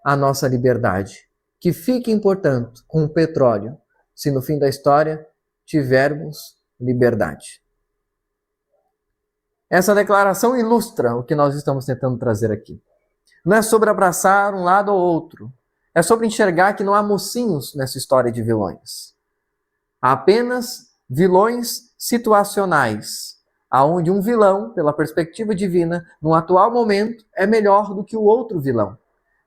a nossa liberdade. Que fiquem, portanto, com o petróleo, se no fim da história tivermos liberdade. Essa declaração ilustra o que nós estamos tentando trazer aqui. Não é sobre abraçar um lado ou outro. É sobre enxergar que não há mocinhos nessa história de vilões. Há apenas vilões situacionais, aonde um vilão, pela perspectiva divina, no atual momento, é melhor do que o outro vilão.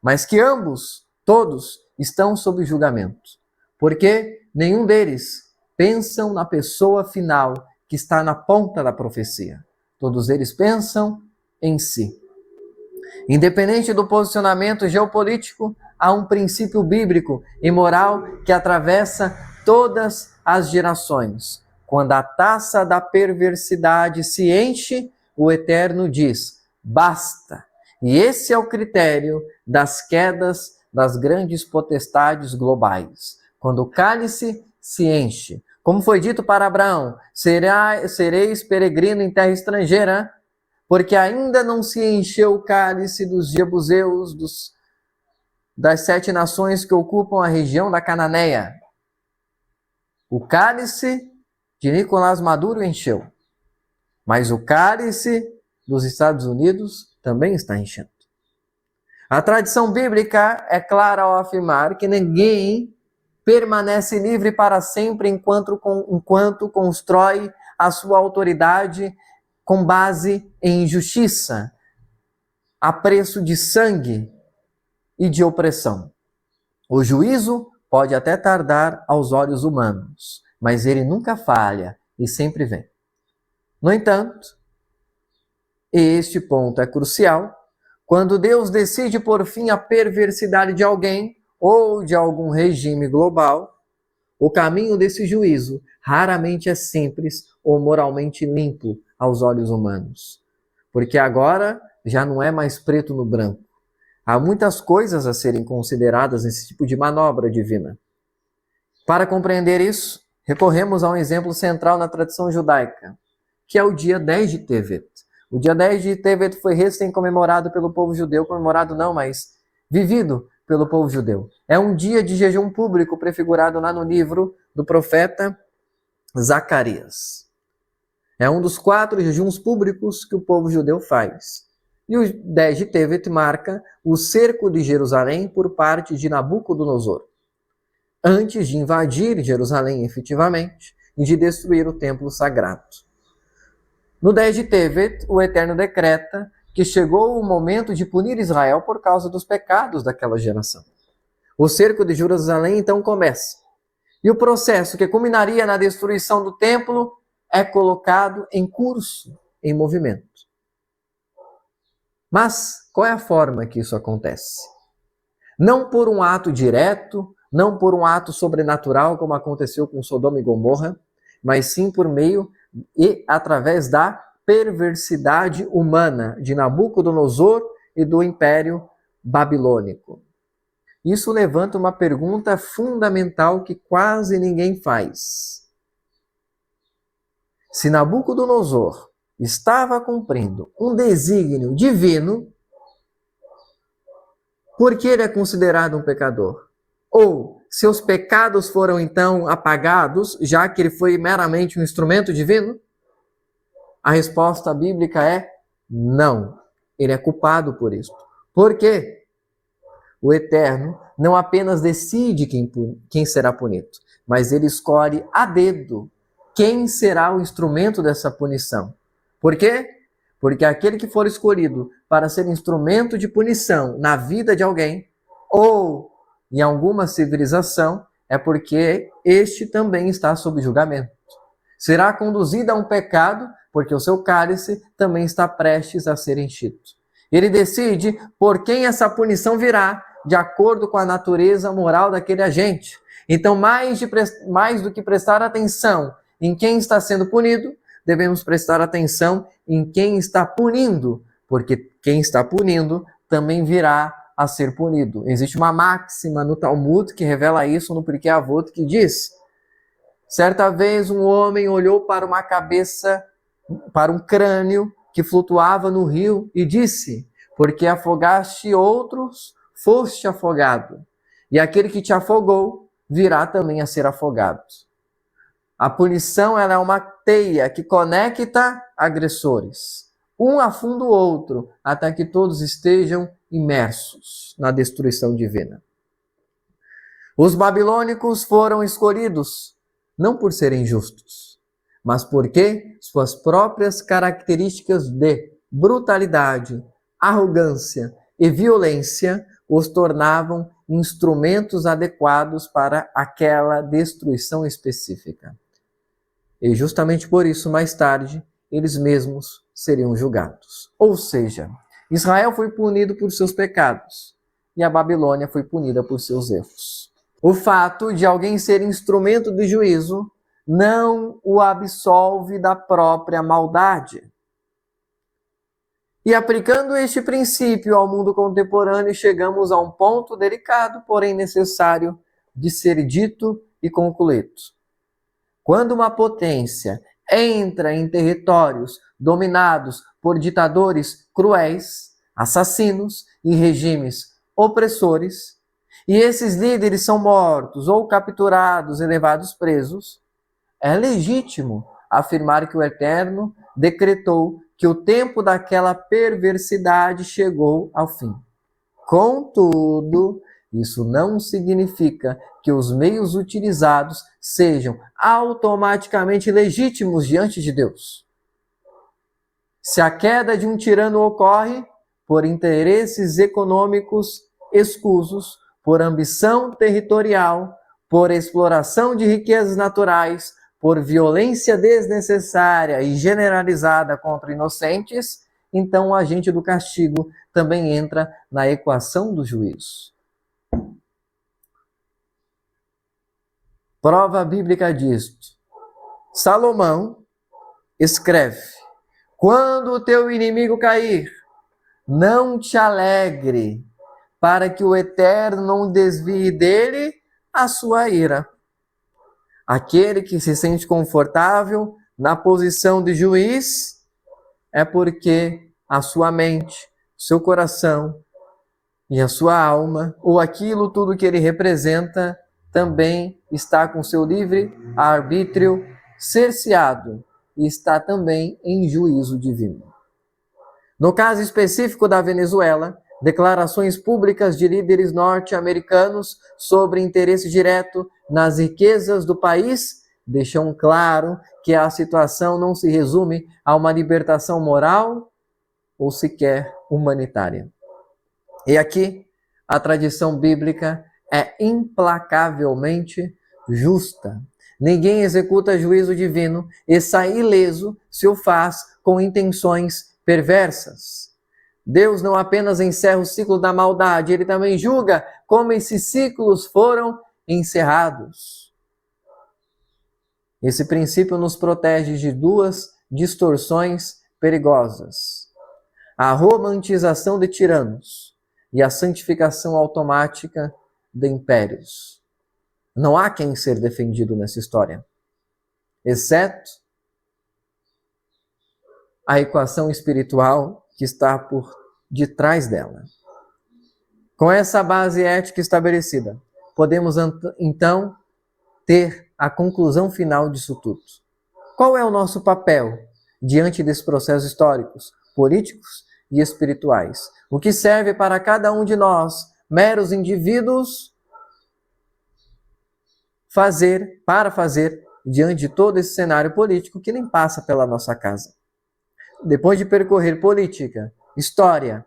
Mas que ambos, todos, estão sob julgamento. Porque nenhum deles pensam na pessoa final que está na ponta da profecia. Todos eles pensam em si. Independente do posicionamento geopolítico, há um princípio bíblico e moral que atravessa todas as gerações. Quando a taça da perversidade se enche, o Eterno diz: basta. E esse é o critério das quedas das grandes potestades globais. Quando o cálice se enche. Como foi dito para Abraão: sereis peregrino em terra estrangeira, porque ainda não se encheu o cálice dos jebuseus, das 7 nações que ocupam a região da Cananeia. O cálice de Nicolás Maduro encheu, mas o cálice dos Estados Unidos também está enchendo. A tradição bíblica é clara ao afirmar que ninguém permanece livre para sempre enquanto constrói a sua autoridade com base em injustiça, a preço de sangue e de opressão. O juízo pode até tardar aos olhos humanos, mas ele nunca falha e sempre vem. No entanto, este ponto é crucial. Quando Deus decide por fim a perversidade de alguém ou de algum regime global, o caminho desse juízo raramente é simples ou moralmente limpo aos olhos humanos. Porque agora já não é mais preto no branco. Há muitas coisas a serem consideradas nesse tipo de manobra divina. Para compreender isso, recorremos a um exemplo central na tradição judaica, que é o dia 10 de Tevet. O dia 10 de Tevet foi recém-comemorado pelo povo judeu, comemorado não, mas vivido pelo povo judeu. É um dia de jejum público prefigurado lá no livro do profeta Zacarias. É um dos 4 jejuns públicos que o povo judeu faz. E o 10 de Tevet marca o cerco de Jerusalém por parte de Nabucodonosor, antes de invadir Jerusalém efetivamente e de destruir o templo sagrado. No 10 de Tevet, o Eterno decreta que chegou o momento de punir Israel por causa dos pecados daquela geração. O cerco de Jerusalém então começa. E o processo que culminaria na destruição do templo é colocado em curso, em movimento. Mas qual é a forma que isso acontece? Não por um ato direto, não por um ato sobrenatural, como aconteceu com Sodoma e Gomorra, mas sim por meio e através da perversidade humana de Nabucodonosor e do Império Babilônico. Isso levanta uma pergunta fundamental que quase ninguém faz. Se Nabucodonosor estava cumprindo um desígnio divino, por que ele é considerado um pecador? Ou seus pecados foram então apagados, já que ele foi meramente um instrumento divino? A resposta bíblica é não. Ele é culpado por isso. Por quê? O Eterno não apenas decide quem será punido, mas ele escolhe a dedo quem será o instrumento dessa punição. Por quê? Porque aquele que for escolhido para ser instrumento de punição na vida de alguém ou em alguma civilização é porque este também está sob julgamento. Será conduzido a um pecado porque o seu cálice também está prestes a ser enchido. Ele decide por quem essa punição virá, de acordo com a natureza moral daquele agente. Então, mais do que prestar atenção em quem está sendo punido, devemos prestar atenção em quem está punindo, porque quem está punindo também virá a ser punido. Existe uma máxima no Talmud que revela isso no Pirkei Avot, que diz: certa vez um homem olhou para uma cabeça, para um crânio que flutuava no rio e disse: porque afogaste outros, foste afogado, e aquele que te afogou virá também a ser afogado. A punição ela é uma teia que conecta agressores. Um afunda o outro, até que todos estejam imersos na destruição divina. Os babilônicos foram escolhidos não por serem justos, mas porque suas próprias características de brutalidade, arrogância e violência os tornavam instrumentos adequados para aquela destruição específica. E justamente por isso, mais tarde, eles mesmos seriam julgados. Ou seja, Israel foi punido por seus pecados e a Babilônia foi punida por seus erros. O fato de alguém ser instrumento de juízo não o absolve da própria maldade. E aplicando este princípio ao mundo contemporâneo, chegamos a um ponto delicado, porém necessário de ser dito e concluído. Quando uma potência entra em territórios dominados por ditadores cruéis, assassinos e regimes opressores, e esses líderes são mortos ou capturados e levados presos, é legítimo afirmar que o Eterno decretou que o tempo daquela perversidade chegou ao fim. Contudo, isso não significa que os meios utilizados sejam automaticamente legítimos diante de Deus. Se a queda de um tirano ocorre por interesses econômicos escusos, por ambição territorial, por exploração de riquezas naturais, por violência desnecessária e generalizada contra inocentes, então o agente do castigo também entra na equação do juízo. Prova bíblica disto. Salomão escreve: quando o teu inimigo cair, não te alegre, para que o Eterno não desvie dele a sua ira. Aquele que se sente confortável na posição de juiz é porque a sua mente, seu coração e a sua alma, ou aquilo tudo que ele representa, também está com seu livre arbítrio cerceado e está também em juízo divino. No caso específico da Venezuela, declarações públicas de líderes norte-americanos sobre interesse direto nas riquezas do país deixam claro que a situação não se resume a uma libertação moral ou sequer humanitária. E aqui, a tradição bíblica é implacavelmente justa. Ninguém executa juízo divino e sai ileso se o faz com intenções perversas. Deus não apenas encerra o ciclo da maldade, ele também julga como esses ciclos foram encerrados. Esse princípio nos protege de duas distorções perigosas: a romantização de tiranos e a santificação automática de impérios. Não há quem ser defendido nessa história, exceto a equação espiritual que está por detrás dela. Com essa base ética estabelecida, podemos então ter a conclusão final disso tudo. Qual é o nosso papel diante desses processos históricos, políticos e espirituais? O que serve para cada um de nós, meros indivíduos, fazer diante de todo esse cenário político que nem passa pela nossa casa? Depois de percorrer política, história,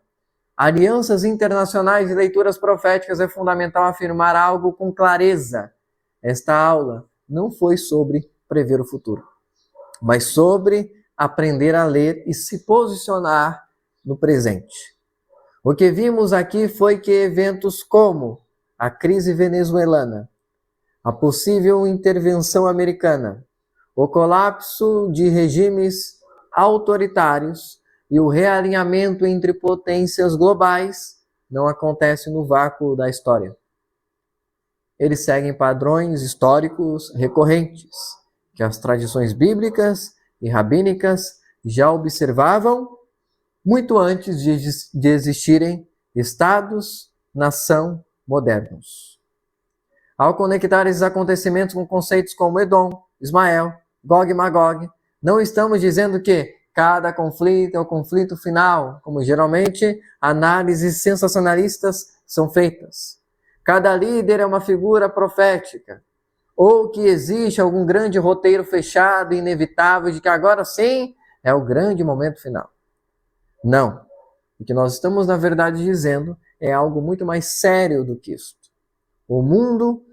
alianças internacionais e leituras proféticas, é fundamental afirmar algo com clareza. Esta aula não foi sobre prever o futuro, mas sobre aprender a ler e se posicionar no presente. O que vimos aqui foi que eventos como a crise venezuelana, a possível intervenção americana, o colapso de regimes autoritários e o realinhamento entre potências globais não acontece no vácuo da história. Eles seguem padrões históricos recorrentes que as tradições bíblicas e rabínicas já observavam muito antes de existirem estados-nação modernos. Ao conectar esses acontecimentos com conceitos como Edom, Ismael, Gog e Magog, não estamos dizendo que cada conflito é o conflito final, como geralmente análises sensacionalistas são feitas. Cada líder é uma figura profética, ou que existe algum grande roteiro fechado e inevitável de que agora sim é o grande momento final. Não. O que nós estamos, na verdade, dizendo é algo muito mais sério do que isso. O mundo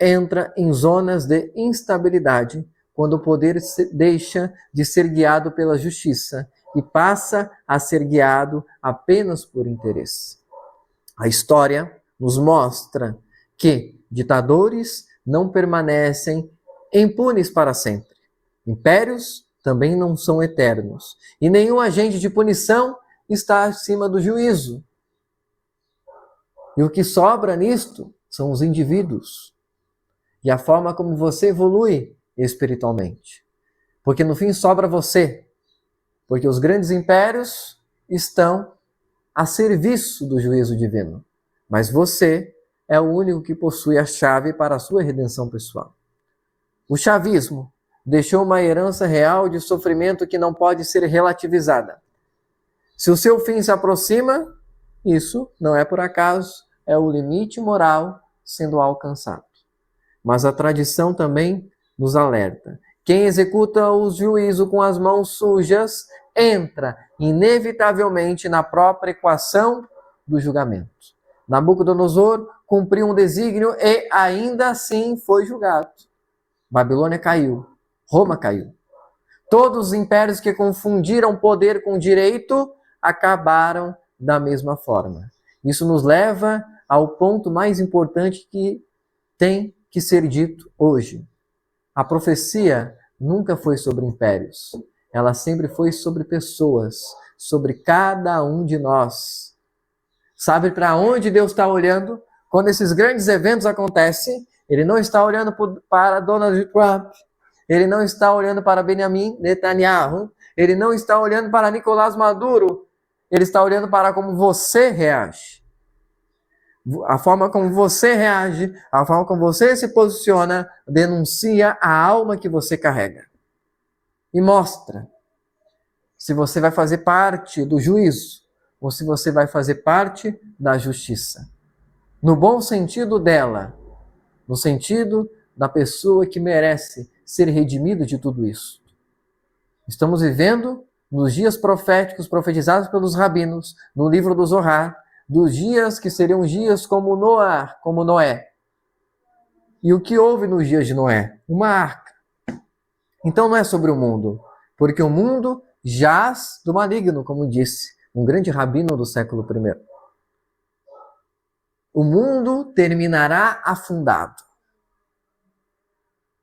entra em zonas de instabilidade quando o poder deixa de ser guiado pela justiça e passa a ser guiado apenas por interesse. A história nos mostra que ditadores não permanecem impunes para sempre. Impérios também não são eternos. E nenhum agente de punição está acima do juízo. E o que sobra nisto são os indivíduos. E a forma como você evolui espiritualmente. Porque no fim sobra você. Porque os grandes impérios estão a serviço do juízo divino. Mas você é o único que possui a chave para a sua redenção pessoal. O chavismo deixou uma herança real de sofrimento que não pode ser relativizada. Se o seu fim se aproxima, isso não é por acaso, é o limite moral sendo alcançado. Mas a tradição também nos alerta. Quem executa o juízo com as mãos sujas entra inevitavelmente na própria equação do julgamento. Nabucodonosor cumpriu um desígnio e ainda assim foi julgado. Babilônia caiu, Roma caiu. Todos os impérios que confundiram poder com direito acabaram da mesma forma. Isso nos leva ao ponto mais importante que tem que ser dito hoje. A profecia nunca foi sobre impérios. Ela sempre foi sobre pessoas, sobre cada um de nós. Sabe para onde Deus está olhando? Quando esses grandes eventos acontecem, Ele não está olhando para Donald Trump, Ele não está olhando para Benjamin Netanyahu, Ele não está olhando para Nicolás Maduro, Ele está olhando para como você reage. A forma como você reage, a forma como você se posiciona, denuncia a alma que você carrega. E mostra se você vai fazer parte do juízo ou se você vai fazer parte da justiça. No bom sentido dela, no sentido da pessoa que merece ser redimida de tudo isso. Estamos vivendo nos dias proféticos profetizados pelos rabinos, no livro do Zohar, dos dias que seriam dias como Noé. E o que houve nos dias de Noé? Uma arca. Então não é sobre o mundo, porque o mundo jaz do maligno, como disse um grande rabino do século I. O mundo terminará afundado.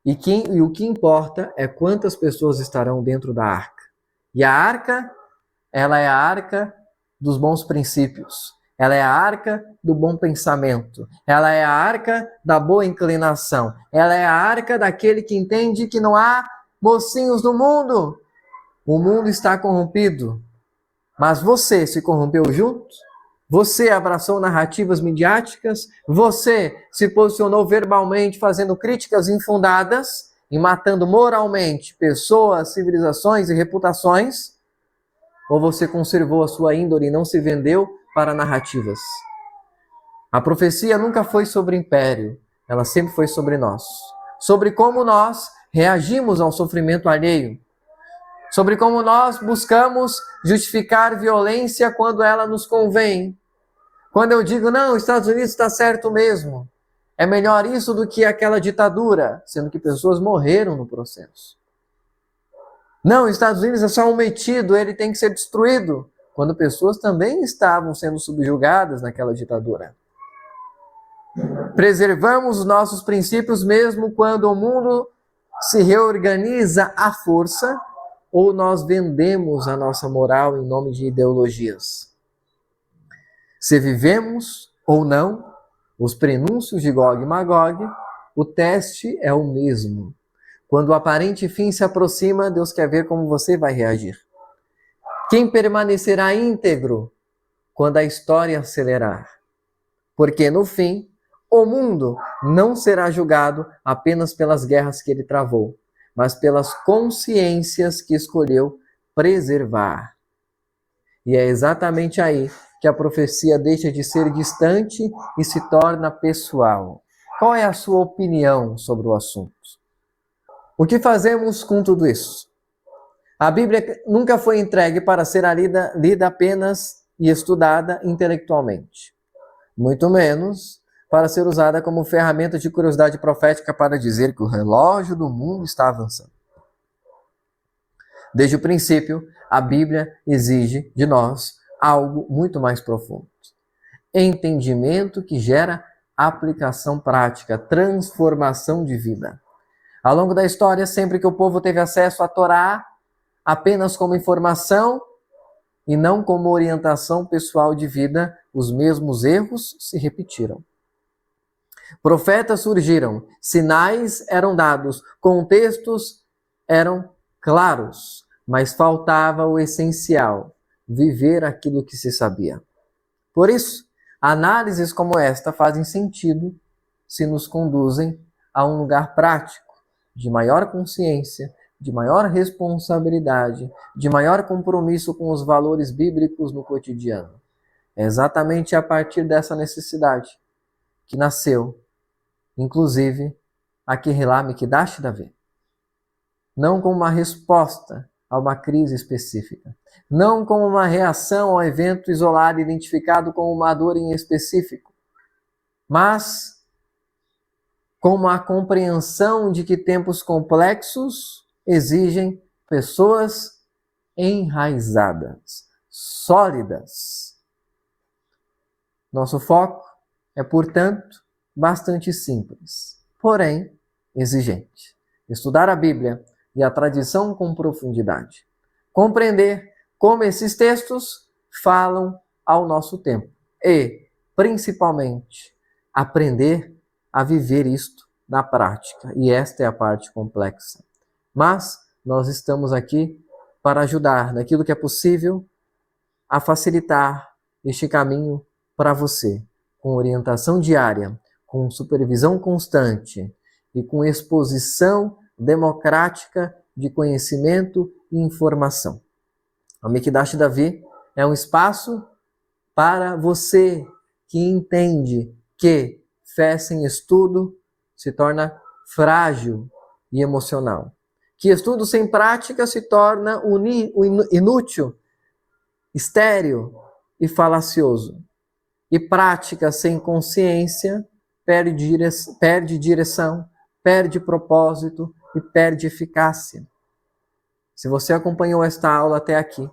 E o que importa é quantas pessoas estarão dentro da arca. E a arca, ela é a arca dos bons princípios. Ela é a arca do bom pensamento. Ela é a arca da boa inclinação. Ela é a arca daquele que entende que não há mocinhos no mundo. O mundo está corrompido. Mas você se corrompeu junto? Você abraçou narrativas midiáticas? Você se posicionou verbalmente fazendo críticas infundadas e matando moralmente pessoas, civilizações e reputações? Ou você conservou a sua índole e não se vendeu para narrativas? A profecia nunca foi sobre império, ela sempre foi sobre nós. Sobre como nós reagimos ao sofrimento alheio. Sobre como nós buscamos justificar violência quando ela nos convém. Quando eu digo, não, os Estados Unidos está certo mesmo. É melhor isso do que aquela ditadura, sendo que pessoas morreram no processo. Não, os Estados Unidos é só um metido, ele tem que ser destruído. Quando pessoas também estavam sendo subjugadas naquela ditadura. Preservamos os nossos princípios mesmo quando o mundo se reorganiza à força, ou nós vendemos a nossa moral em nome de ideologias. Se vivemos ou não os prenúncios de Gog e Magog, o teste é o mesmo. Quando o aparente fim se aproxima, Deus quer ver como você vai reagir. Quem permanecerá íntegro quando a história acelerar? Porque no fim, o mundo não será julgado apenas pelas guerras que ele travou, mas pelas consciências que escolheu preservar. E é exatamente aí que a profecia deixa de ser distante e se torna pessoal. Qual é a sua opinião sobre o assunto? O que fazemos com tudo isso? A Bíblia nunca foi entregue para ser lida apenas e estudada intelectualmente. Muito menos para ser usada como ferramenta de curiosidade profética para dizer que o relógio do mundo está avançando. Desde o princípio, a Bíblia exige de nós algo muito mais profundo. Entendimento que gera aplicação prática, transformação de vida. Ao longo da história, sempre que o povo teve acesso à Torá, apenas como informação e não como orientação pessoal de vida, os mesmos erros se repetiram. Profetas surgiram, sinais eram dados, contextos eram claros, mas faltava o essencial, viver aquilo que se sabia. Por isso, análises como esta fazem sentido se nos conduzem a um lugar prático, de maior consciência, de maior responsabilidade, de maior compromisso com os valores bíblicos no cotidiano. É exatamente a partir dessa necessidade que nasceu, inclusive, a Kehillah Mikdash Davi. Não como uma resposta a uma crise específica, não como uma reação ao evento isolado identificado como uma dor em específico, mas como a compreensão de que tempos complexos exigem pessoas enraizadas, sólidas. Nosso foco é, portanto, bastante simples, porém exigente. Estudar a Bíblia e a tradição com profundidade. Compreender como esses textos falam ao nosso tempo. E, principalmente, aprender a viver isto na prática. E esta é a parte complexa. Mas nós estamos aqui para ajudar naquilo que é possível a facilitar este caminho para você, com orientação diária, com supervisão constante e com exposição democrática de conhecimento e informação. O Mikdash Davi é um espaço para você que entende que fé sem estudo se torna frágil e emocional. que estudo sem prática se torna inútil, estéril e falacioso. E prática sem consciência perde direção, perde propósito e perde eficácia. Se você acompanhou esta aula até aqui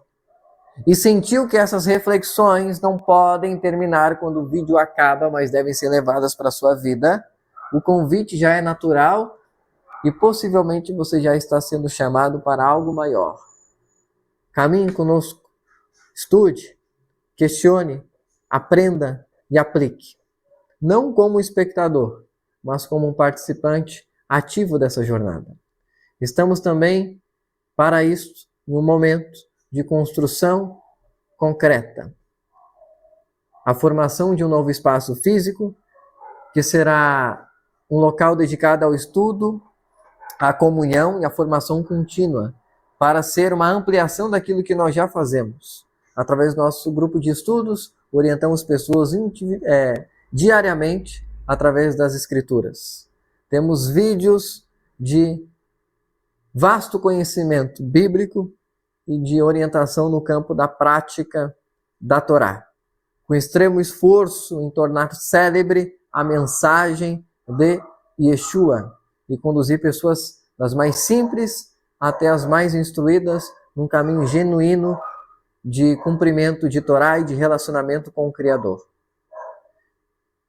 e sentiu que essas reflexões não podem terminar quando o vídeo acaba, mas devem ser levadas para a sua vida, o convite já é natural e possivelmente você já está sendo chamado para algo maior. Caminhe conosco, estude, questione, aprenda e aplique. Não como espectador, mas como um participante ativo dessa jornada. Estamos também, para isso, em um momento de construção concreta. A formação de um novo espaço físico, que será um local dedicado ao estudo, à comunhão e à formação contínua, para ser uma ampliação daquilo que nós já fazemos. Através do nosso grupo de estudos, orientamos pessoas diariamente através das Escrituras. Temos vídeos de vasto conhecimento bíblico e de orientação no campo da prática da Torá, com extremo esforço em tornar célebre a mensagem de Yeshua e conduzir pessoas das mais simples até as mais instruídas num caminho genuíno de cumprimento de Torá e de relacionamento com o Criador.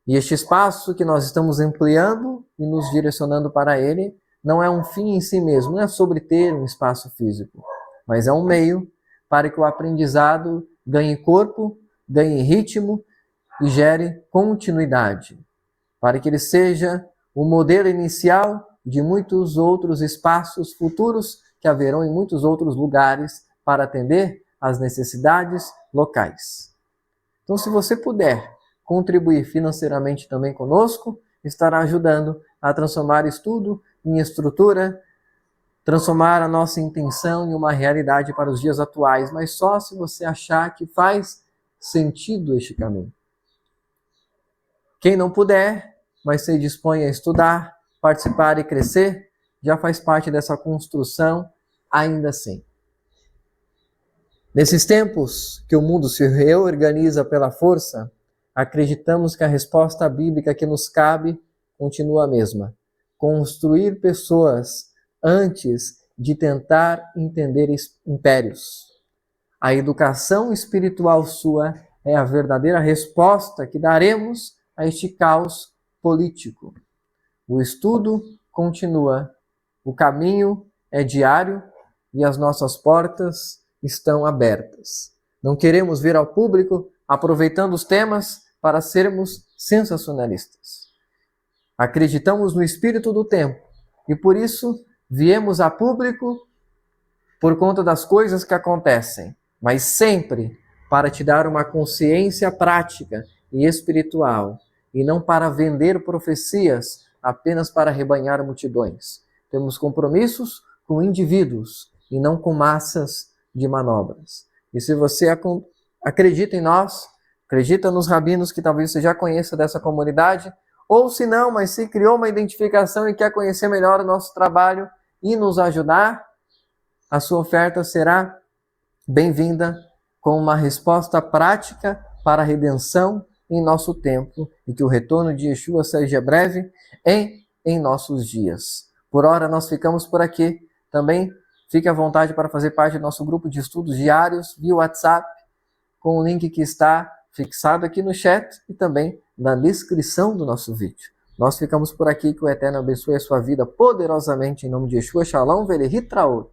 E este espaço que nós estamos ampliando e nos direcionando para ele não é um fim em si mesmo, não é sobre ter um espaço físico, mas é um meio para que o aprendizado ganhe corpo, ganhe ritmo e gere continuidade, para que ele seja o modelo inicial de muitos outros espaços futuros que haverão em muitos outros lugares para atender às necessidades locais. Então, se você puder contribuir financeiramente também conosco, estará ajudando a transformar estudo em estrutura, transformar a nossa intenção em uma realidade para os dias atuais, mas só se você achar que faz sentido este caminho. Quem não puder, mas se dispõe a estudar, participar e crescer, já faz parte dessa construção ainda assim. Nesses tempos que o mundo se reorganiza pela força, acreditamos que a resposta bíblica que nos cabe continua a mesma. Construir pessoas antes de tentar entender impérios. A educação espiritual sua é a verdadeira resposta que daremos a este caos político. O estudo continua, o caminho é diário e as nossas portas estão abertas. Não queremos vir ao público aproveitando os temas para sermos sensacionalistas. Acreditamos no espírito do tempo e por isso viemos a público por conta das coisas que acontecem, mas sempre para te dar uma consciência prática e espiritual e não para vender profecias apenas para rebanhar multidões. Temos compromissos com indivíduos e não com massas de manobras. E se você acredita em nós, acredita nos rabinos que talvez você já conheça dessa comunidade, ou se não, mas se criou uma identificação e quer conhecer melhor o nosso trabalho e nos ajudar, a sua oferta será bem-vinda com uma resposta prática para a redenção em nosso tempo e que o retorno de Yeshua seja breve em nossos dias. Por hora, nós ficamos por aqui. Também fique à vontade para fazer parte do nosso grupo de estudos diários via WhatsApp, com o link que está fixado aqui no chat e também na descrição do nosso vídeo. Nós ficamos por aqui, que o Eterno abençoe a sua vida poderosamente em nome de Yeshua. Shalom, Velehit Traot.